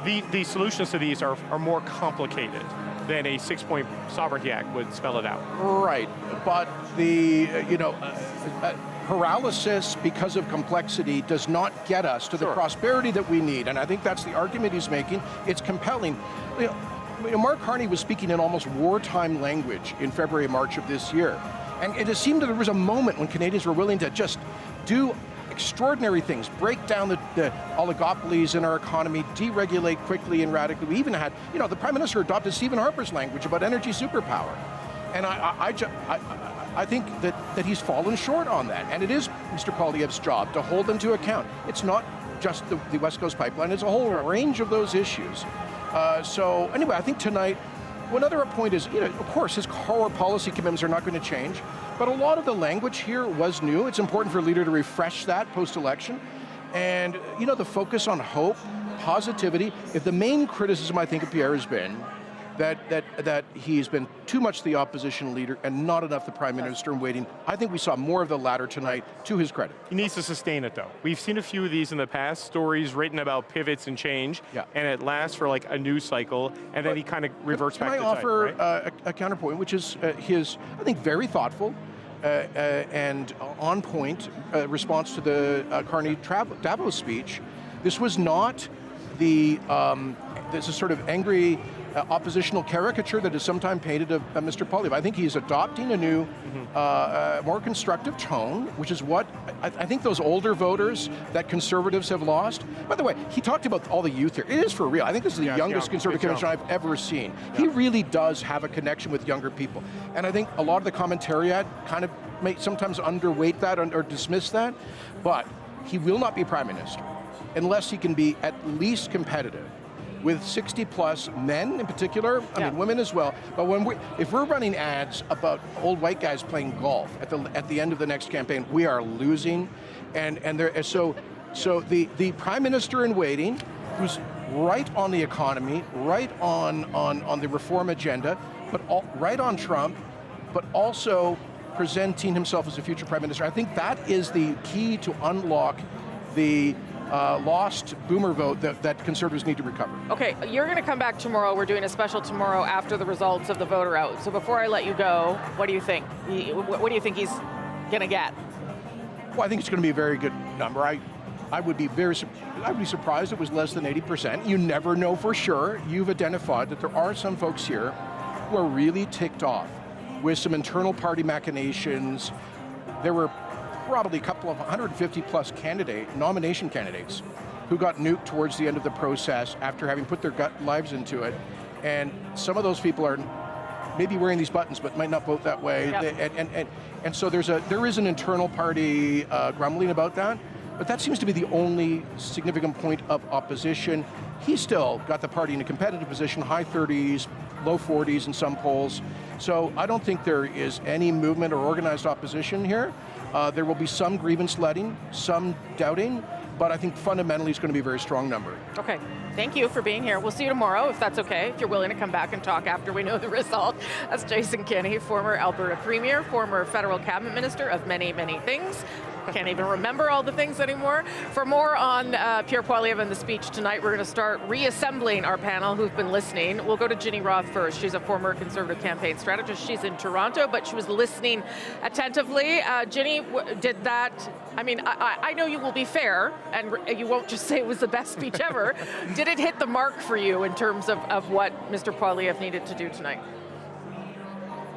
the solutions to these are more complicated than a 6-point Sovereignty Act would spell it out. Right, but the, paralysis because of complexity does not get us to the prosperity that we need, and I think that's the argument he's making. It's compelling. Mark Carney was speaking in almost wartime language in February, March of this year, and it just seemed that there was a moment when Canadians were willing to just do extraordinary things, break down the oligopolies in our economy, deregulate quickly and radically. We even had, the Prime Minister adopted Stephen Harper's language about energy superpower, and I think that he's fallen short on that, and it is Mr. Poilievre's job to hold them to account. It's not just the West Coast pipeline, it's a whole range of those issues. So anyway, I think tonight, one other point is, of course, his core policy commitments are not going to change, but a lot of the language here was new. It's important for a leader to refresh that post-election, and the focus on hope, positivity. If the main criticism, I think, of Pierre has been that he's been too much the opposition leader and not enough the Prime Minister in waiting. I think we saw more of the latter tonight, to his credit. He needs to sustain it, though. We've seen a few of these in the past, stories written about pivots and change, and it lasts for like a news cycle, and then he kind of reverts back to type. Can I offer a counterpoint, which is his, I think, very thoughtful and on-point response to the Carney Davos speech. This was not the this is sort of angry oppositional caricature that is sometimes painted of Mr. Poilievre. I think he's adopting a new, more constructive tone, which is what I think those older voters that Conservatives have lost. By the way, he talked about all the youth here. It is for real. I think this is the youngest Conservative convention I've ever seen. He really does have a connection with younger people. And I think a lot of the commentariat kind of may sometimes underweight that or dismiss that, but he will not be Prime Minister unless he can be at least competitive with 60-plus men in particular, I mean women as well. But if we're running ads about old white guys playing golf at the end of the next campaign, we are losing. So the Prime Minister in waiting, who's right on the economy, right on the reform agenda, but right on Trump, but also presenting himself as a future Prime Minister. I think that is the key to unlock the lost boomer vote that Conservatives need to recover. Okay, you're going to come back tomorrow. We're doing a special tomorrow after the results of the voter out. So before I let you go, what do you think? What do you think he's going to get? Well, I think it's going to be a very good number. I would be surprised if it was less than 80%. You never know for sure. You've identified that there are some folks here who are really ticked off with some internal party machinations. There were probably a couple of 150 plus nomination candidates who got nuked towards the end of the process after having put their lives into it. And some of those people are maybe wearing these buttons but might not vote that way. Yep. And so there is an internal party grumbling about that, but that seems to be the only significant point of opposition. He's still got the party in a competitive position, high 30s, low 40s in some polls. So I don't think there is any movement or organized opposition here. There will be some grievance letting, some doubting, but I think fundamentally it's going to be a very strong number. Okay, thank you for being here. We'll see you tomorrow, if that's okay, if you're willing to come back and talk after we know the result. That's Jason Kenney, former Alberta Premier, former federal cabinet minister of many, many things. Can't even remember all the things anymore. For more on Pierre Poilievre and the speech tonight, we're going to start reassembling our panel who've been listening. We'll go to Ginny Roth first. She's a former Conservative campaign strategist. She's in Toronto, but she was listening attentively. Ginny, did that, I mean, I know you will be fair, and you won't just say it was the best speech ever. Did it hit the mark for you in terms of what Mr. Poilievre needed to do tonight?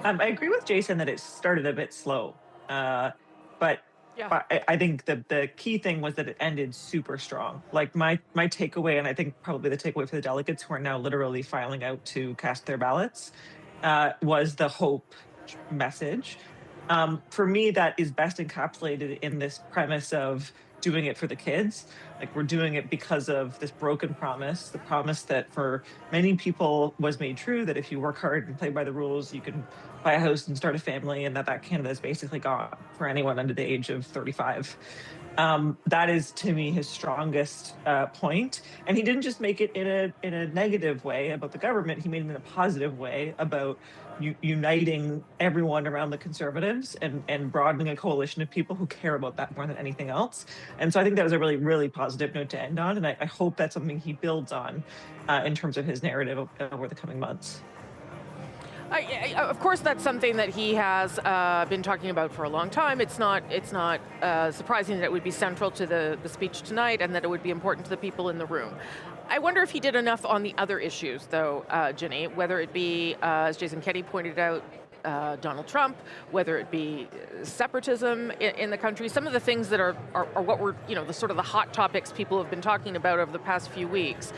I agree with Jason that it started a bit slow, but yeah. I think the key thing was that it ended super strong. Like my takeaway, and I think probably the takeaway for the delegates who are now literally filing out to cast their ballots, was the hope message. For me, that is best encapsulated in this premise of doing it for the kids. Like we're doing it because of this broken promise, the promise that for many people was made true, that if you work hard and play by the rules, you can buy a house and start a family, and that Canada is basically gone for anyone under the age of 35. That is, to me, his strongest point. And he didn't just make it in a negative way about the government. He made it in a positive way about uniting everyone around the Conservatives and broadening a coalition of people who care about that more than anything else. And so I think that was a really, really positive note to end on. And I hope that's something he builds on in terms of his narrative over the coming months. Of course, that's something that he has been talking about for a long time. It's not surprising that it would be central to the speech tonight and that it would be important to the people in the room. I wonder if he did enough on the other issues, though, Ginny, whether it be, as Jason Kenney pointed out, Donald Trump, whether it be separatism in the country, some of the things that are what were, the sort of the hot topics people have been talking about over the past few weeks.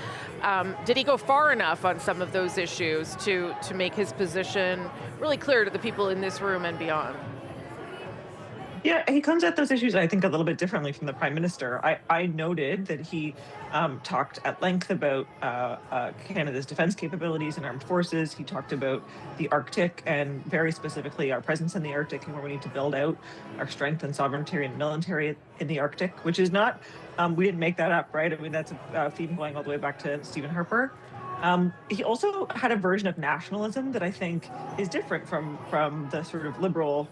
Did he go far enough on some of those issues to make his position really clear to the people in this room and beyond? Yeah, he comes at those issues, I think, a little bit differently from the Prime Minister. I noted that he talked at length about Canada's defense capabilities and armed forces. He talked about the Arctic and very specifically our presence in the Arctic and where we need to build out our strength and sovereignty and military in the Arctic, which is not, we didn't make that up, right? I mean, that's a theme going all the way back to Stephen Harper. He also had a version of nationalism that I think is different from the sort of liberal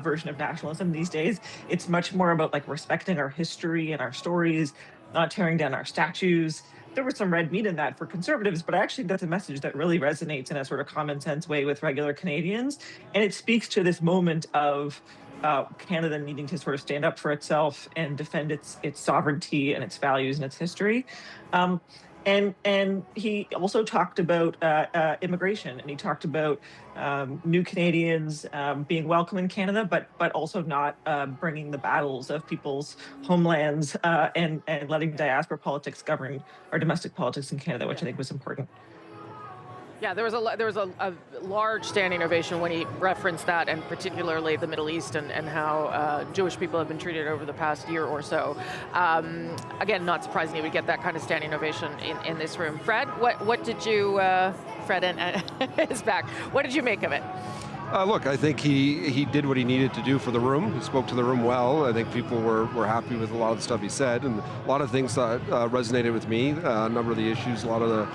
version of nationalism these days. It's much more about like respecting our history and our stories, not tearing down our statues. There was some red meat in that for Conservatives, but I actually think that's a message that really resonates in a sort of common sense way with regular Canadians. And it speaks to this moment of Canada needing to sort of stand up for itself and defend its sovereignty and its values and its history. And he also talked about immigration, and he talked about new Canadians being welcome in Canada, but also not bringing the battles of people's homelands and letting diaspora politics govern our domestic politics in Canada, which I think was important. Yeah, there was a large standing ovation when he referenced that, and particularly the Middle East and how Jewish people have been treated over the past year or so. Again, not surprising he would get that kind of standing ovation in this room. Fred, what did you, Fred is back, what did you make of it? Look, I think he did what he needed to do for the room. He spoke to the room well. I think people were happy with a lot of the stuff he said, and a lot of things that resonated with me. A number of the issues, a lot of the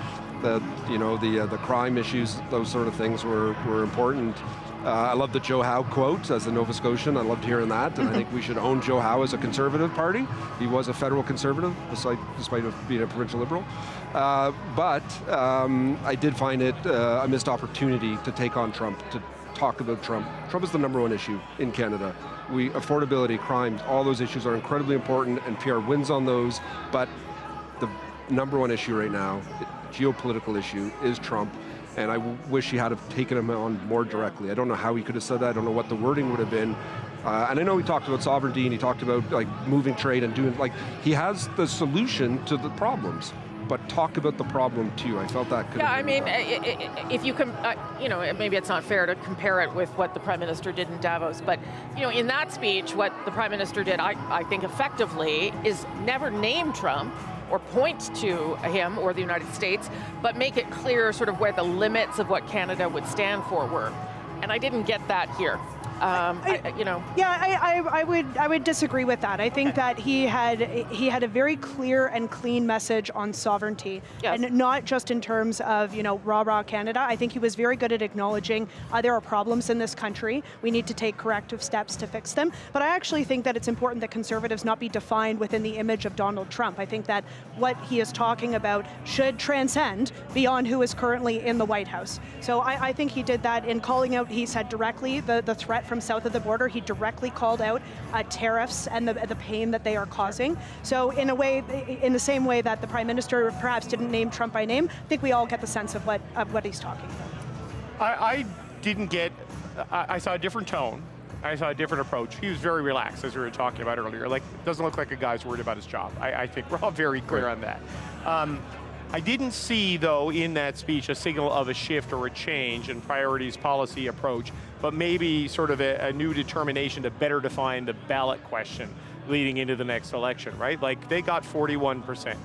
crime issues, those sort of things were important. I love the Joe Howe quote as a Nova Scotian. I loved hearing that, and I think we should own Joe Howe as a Conservative party. He was a federal Conservative, despite being a provincial Liberal. But I did find it a missed opportunity to take on Trump, to talk about Trump. Trump is the #1 issue in Canada. Affordability, crime, all those issues are incredibly important, and PR wins on those, but the #1 issue right now, geopolitical issue, is Trump, and I wish he had have taken him on more directly. I don't know how he could have said that. I don't know what the wording would have been. And I know he talked about sovereignty, and he talked about like moving trade and doing, like, he has the solution to the problems, but talk about the problem too. I felt that could have been if you can, maybe it's not fair to compare it with what the Prime Minister did in Davos, but, in that speech, what the Prime Minister did, I think effectively, is never name Trump or point to him or the United States, but make it clear sort of where the limits of what Canada would stand for were. And I didn't get that here. I would disagree with that. I think that he had a very clear and clean message on sovereignty, and not just in terms of rah Canada. I think he was very good at acknowledging there are problems in this country. We need to take corrective steps to fix them. But I actually think that it's important that Conservatives not be defined within the image of Donald Trump. I think that what he is talking about should transcend beyond who is currently in the White House. So I think he did that in calling out. He said directly the threat from south of the border. He directly called out tariffs and the pain that they are causing. So in a way, in the same way that the Prime Minister perhaps didn't name Trump by name, I think we all get the sense of what he's talking about. I didn't get, I saw a different tone. I saw a different approach. He was very relaxed, as we were talking about earlier. Like, it doesn't look like a guy's worried about his job. I think we're all very clear on that. I didn't see, though, in that speech a signal of a shift or a change in priorities, policy, approach, but maybe sort of a new determination to better define the ballot question leading into the next election, right? Like, they got 41%.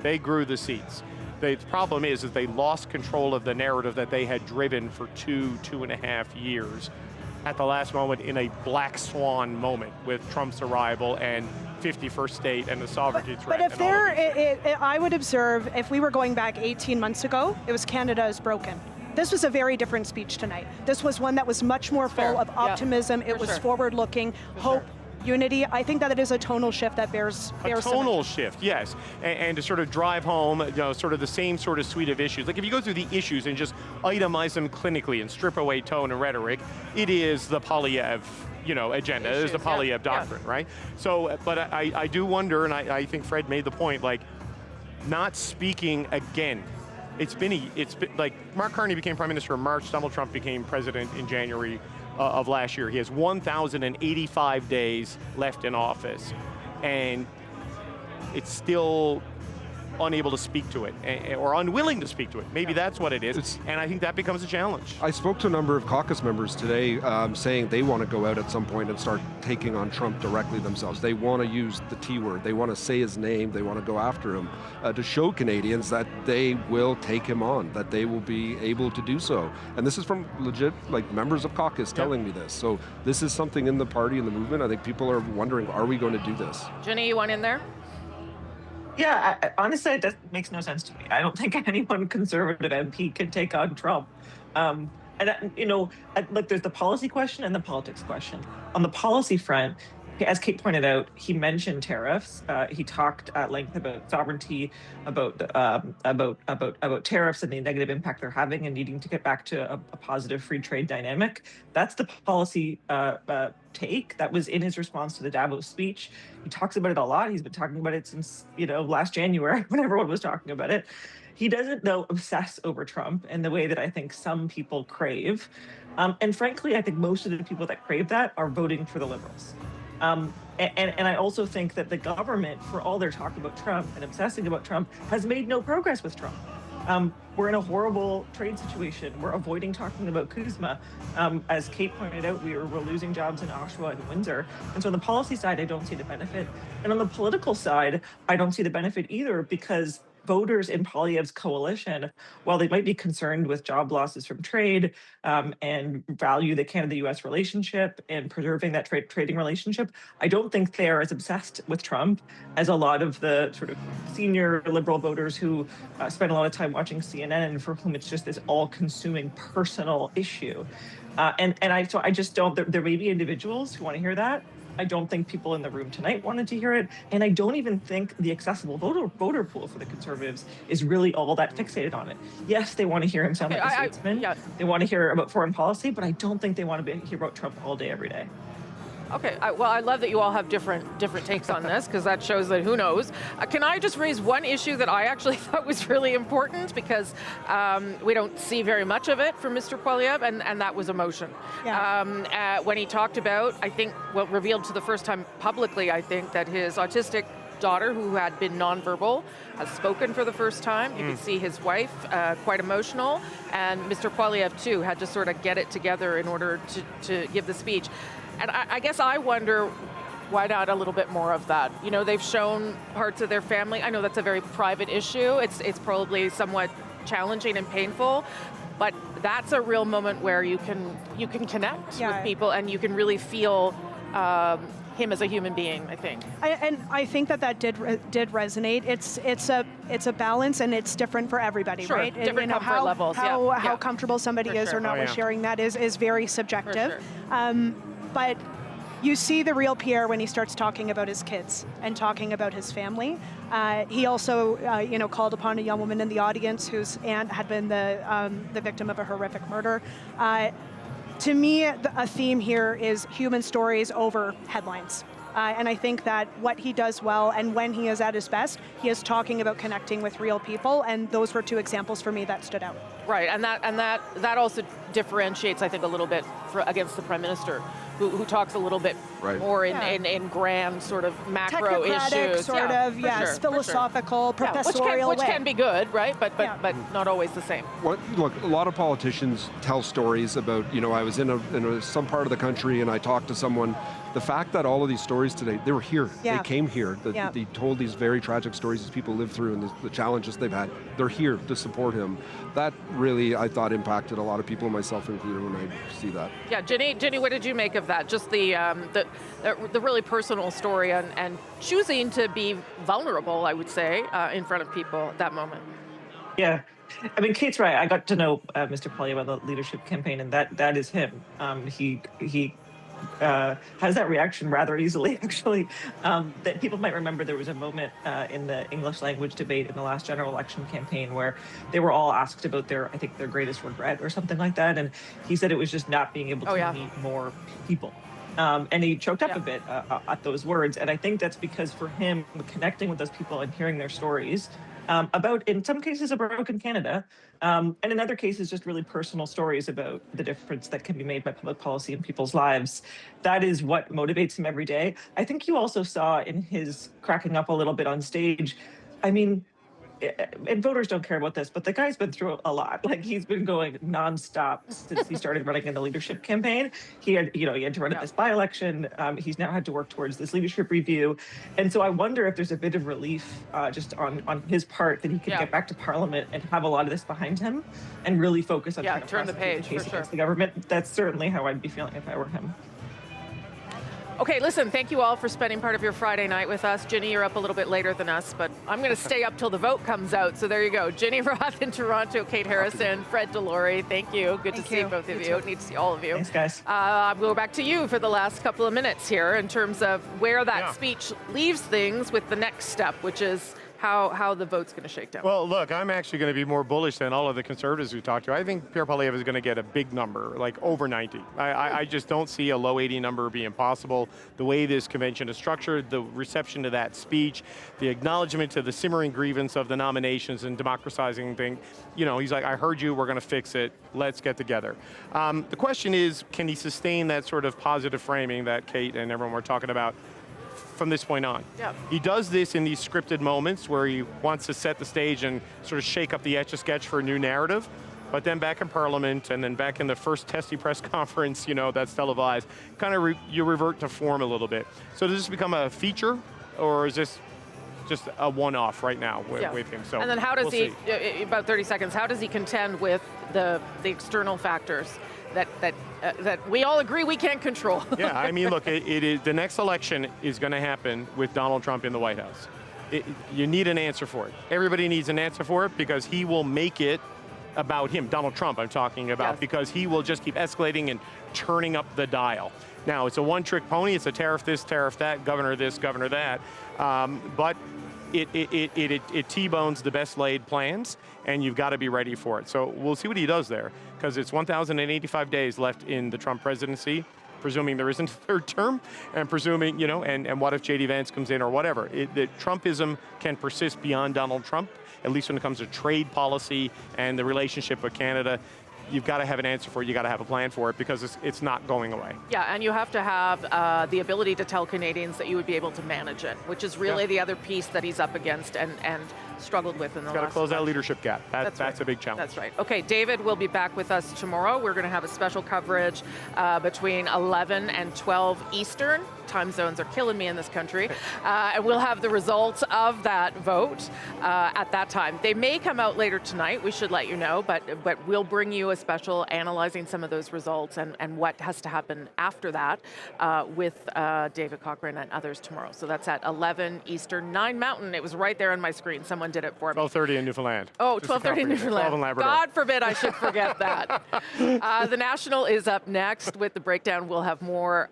They grew the seats. The problem is that they lost control of the narrative that they had driven for 2.5 years at the last moment, in a black swan moment with Trump's arrival and 51st state and the sovereignty threat. But if I would observe, if we were going back 18 months ago, it was Canada is broken. This was a very different speech tonight. This was one that was much more full of optimism. It was forward-looking, hope, unity. I think that it is a tonal shift that bears a tonal shift, yes, and to sort of drive home, sort of the same sort of suite of issues. Like, if you go through the issues and just itemize them clinically and strip away tone and rhetoric, it is the Poilievre, agenda. It is the Poilievre doctrine, right? So, but I do wonder, and I think Fred made the point, like, not speaking again. It's been like, Mark Carney became Prime Minister in March. Donald Trump became President in January of last year. He has 1,085 days left in office, and it's still unable to speak to it, or unwilling to speak to it. Maybe that's what it is, and I think that becomes a challenge. I spoke to a number of caucus members today saying they want to go out at some point and start taking on Trump directly themselves. They want to use the T word. They want to say his name. They want to go after him to show Canadians that they will take him on, that they will be able to do so. And this is from legit, like, members of caucus telling me this. So this is something in the party and the movement. I think people are wondering, are we going to do this? Jenny, you want in there? Yeah, honestly, it makes no sense to me. I don't think anyone Conservative MP can take on Trump. Look, there's the policy question and the politics question. On the policy front, as Kate pointed out, he mentioned tariffs. He talked at length about sovereignty, about tariffs and the negative impact they're having, and needing to get back to a positive free trade dynamic. That's the policy take that was in his response to the Davos speech. He talks about it a lot. He's been talking about it since last January when everyone was talking about it. He doesn't, though, obsess over Trump in the way that I think some people crave. And frankly, I think most of the people that crave that are voting for the Liberals. And I also think that the government, for all their talk about Trump and obsessing about Trump, has made no progress with Trump. We're in a horrible trade situation. We're avoiding talking about Kuzma. As Kate pointed out, we're losing jobs in Oshawa and Windsor. And so on the policy side, I don't see the benefit. And on the political side, I don't see the benefit either, because voters in Poilievre's coalition, while they might be concerned with job losses from trade and value the Canada-US relationship and preserving that trading relationship, I don't think they are as obsessed with Trump as a lot of the sort of senior Liberal voters who spend a lot of time watching CNN and for whom it's just this all-consuming personal issue. So I just don't, there may be individuals who want to hear that. I don't think people in the room tonight wanted to hear it. And I don't even think the accessible voter pool for the Conservatives is really all that fixated on it. Yes, they want to hear him sound like a statesman. They want to hear about foreign policy, but I don't think they want to hear about Trump all day, every day. Okay, well, I love that you all have different takes on this, because that shows that who knows. Can I just raise one issue that I actually thought was really important, because we don't see very much of it from Mr. Poilievre, and that was emotion. Yeah. When he talked about, I think, revealed to the first time publicly, I think, that his autistic daughter, who had been nonverbal, has spoken for the first time. You can see his wife quite emotional, and Mr. Poilievre too had to sort of get it together in order to give the speech. And I guess I wonder, why not a little bit more of that? You know, they've shown parts of their family. I know that's a very private issue. It's probably somewhat challenging and painful, but that's a real moment where you can connect with people, and you can really feel him as a human being, I think. I think that did resonate. It's a balance, and it's different for everybody, sure, right? Different comfort levels. How comfortable somebody for is sure. or not with sharing that is very subjective. For sure. But you see the real Pierre when he starts talking about his kids and talking about his family. He also, called upon a young woman in the audience whose aunt had been the victim of a horrific murder. To me, a theme here is human stories over headlines. And I think that what he does well, and when he is at his best, he is talking about connecting with real people, and those were two examples for me that stood out. Right, and that also differentiates, I think, a little bit against the Prime Minister, who talks a little bit more in grand sort of macro issues. Sort of, yes, philosophical, professorial which can be good, right? But not always the same. Look, a lot of politicians tell stories about, I was in some part of the country and I talked to someone. The fact that all of these stories today, they were here. They came here. They told these very tragic stories that people live through and the challenges they've had. They're here to support him. That really, I thought, impacted a lot of people, myself included, when I see that. Yeah, Ginny, what did you make of that? Just the really personal story and choosing to be vulnerable, I would say, in front of people at that moment. Yeah. I mean, Kate's right. I got to know Mr. Poilievre about the leadership campaign, and that is him. He has that reaction rather easily, actually. That people might remember there was a moment in the English language debate in the last general election campaign where they were all asked about their greatest regret or something like that, and he said it was just not being able to meet more people. And he choked up a bit at those words, and I think that's because for him, connecting with those people and hearing their stories about, in some cases, a broken Canada, and in other cases, just really personal stories about the difference that can be made by public policy in people's lives. That is what motivates him every day. I think you also saw in his cracking up a little bit on stage, I mean, and voters don't care about this, but the guy's been through a lot. Like, he's been going nonstop since he started running in the leadership campaign. He had to run at this by-election. He's now had to work towards this leadership review. And so I wonder if there's a bit of relief just on his part that he can get back to Parliament and have a lot of this behind him and really focus on trying to turn the page case for sure. against the government. That's certainly how I'd be feeling if I were him. Okay, listen, thank you all for spending part of your Friday night with us. Ginny, you're up a little bit later than us, but I'm going to stay up till the vote comes out. So there you go. Ginny Roth in Toronto, Kate Harrison, Fred Delory. Thank you. Good to see both of you. Need to see all of you. Thanks, guys. I'll go back to you for the last couple of minutes here in terms of where that speech leaves things with the next step, which is how the vote's going to shake down. Well, look, I'm actually going to be more bullish than all of the conservatives we talked to. I think Pierre Poilievre is going to get a big number, like over 90. I just don't see a low 80 number being possible. The way this convention is structured, the reception to that speech, the acknowledgement to the simmering grievance of the nominations and democratizing thing. You know, he's like, I heard you, we're going to fix it, let's get together. The question is, can he sustain that sort of positive framing that Kate and everyone were talking about from this point on? Yeah. He does this in these scripted moments where he wants to set the stage and sort of shake up the Etch-a-Sketch for a new narrative, but then back in Parliament and then back in the first testy press conference, you know, that's televised, kind of you revert to form a little bit. So does this become a feature, or is this just a one-off right now with him? So and then how does we'll he, about 30 seconds, how does he contend with the external factors that we all agree we can't control? Yeah, I mean, look, it is, the next election is going to happen with Donald Trump in the White House. You need an answer for it. Everybody needs an answer for it because he will make it about him, Donald Trump I'm talking about, because he will just keep escalating and turning up the dial. Now, it's a one-trick pony. It's a tariff this, tariff that, governor this, governor that. But it T-bones the best laid plans, and you've got to be ready for it. So we'll see what he does there, because it's 1,085 days left in the Trump presidency, presuming there isn't a third term, and presuming, you know, and what if J.D. Vance comes in or whatever. The Trumpism can persist beyond Donald Trump, at least when it comes to trade policy and the relationship with Canada. You've got to have an answer for it. You got to have a plan for it, because it's not going away. Yeah, and you have to have the ability to tell Canadians that you would be able to manage it, which is really the other piece that he's up against and struggled with in the last. Got to close that leadership gap. That's a big challenge. That's right. Okay, David will be back with us tomorrow. We're going to have a special coverage between 11 and 12 Eastern. Time zones are killing me in this country. And we'll have the results of that vote at that time. They may come out later tonight, we should let you know, but we'll bring you a special analyzing some of those results and what has to happen after that with David Cochrane and others tomorrow. So that's at 11 Eastern, 9 Mountain. It was right there on my screen. Someone did it for me. 12:30 in Newfoundland. Oh, 12:30 in Newfoundland. 12 in Labrador. God forbid I should forget that. The National is up next with the breakdown. We'll have more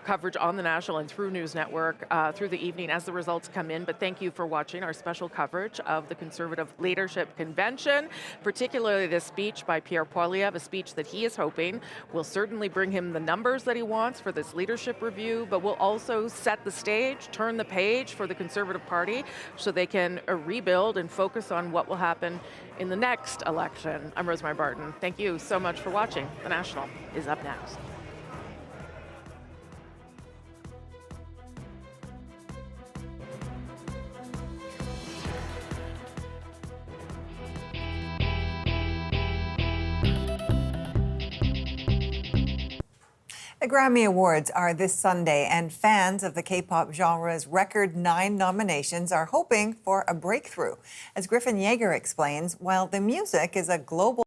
coverage on the National and through News Network through the evening as the results come in. But thank you for watching our special coverage of the Conservative Leadership Convention, particularly this speech by Pierre Poilievre, a speech that he is hoping will certainly bring him the numbers that he wants for this leadership review, but will also set the stage, turn the page for the Conservative Party so they can rebuild and focus on what will happen in the next election. I'm Rosemary Barton. Thank you so much for watching. The National is up next. The Grammy Awards are this Sunday, and fans of the K-pop genre's record 9 nominations are hoping for a breakthrough. As Griffin Yeager explains, while the music is a global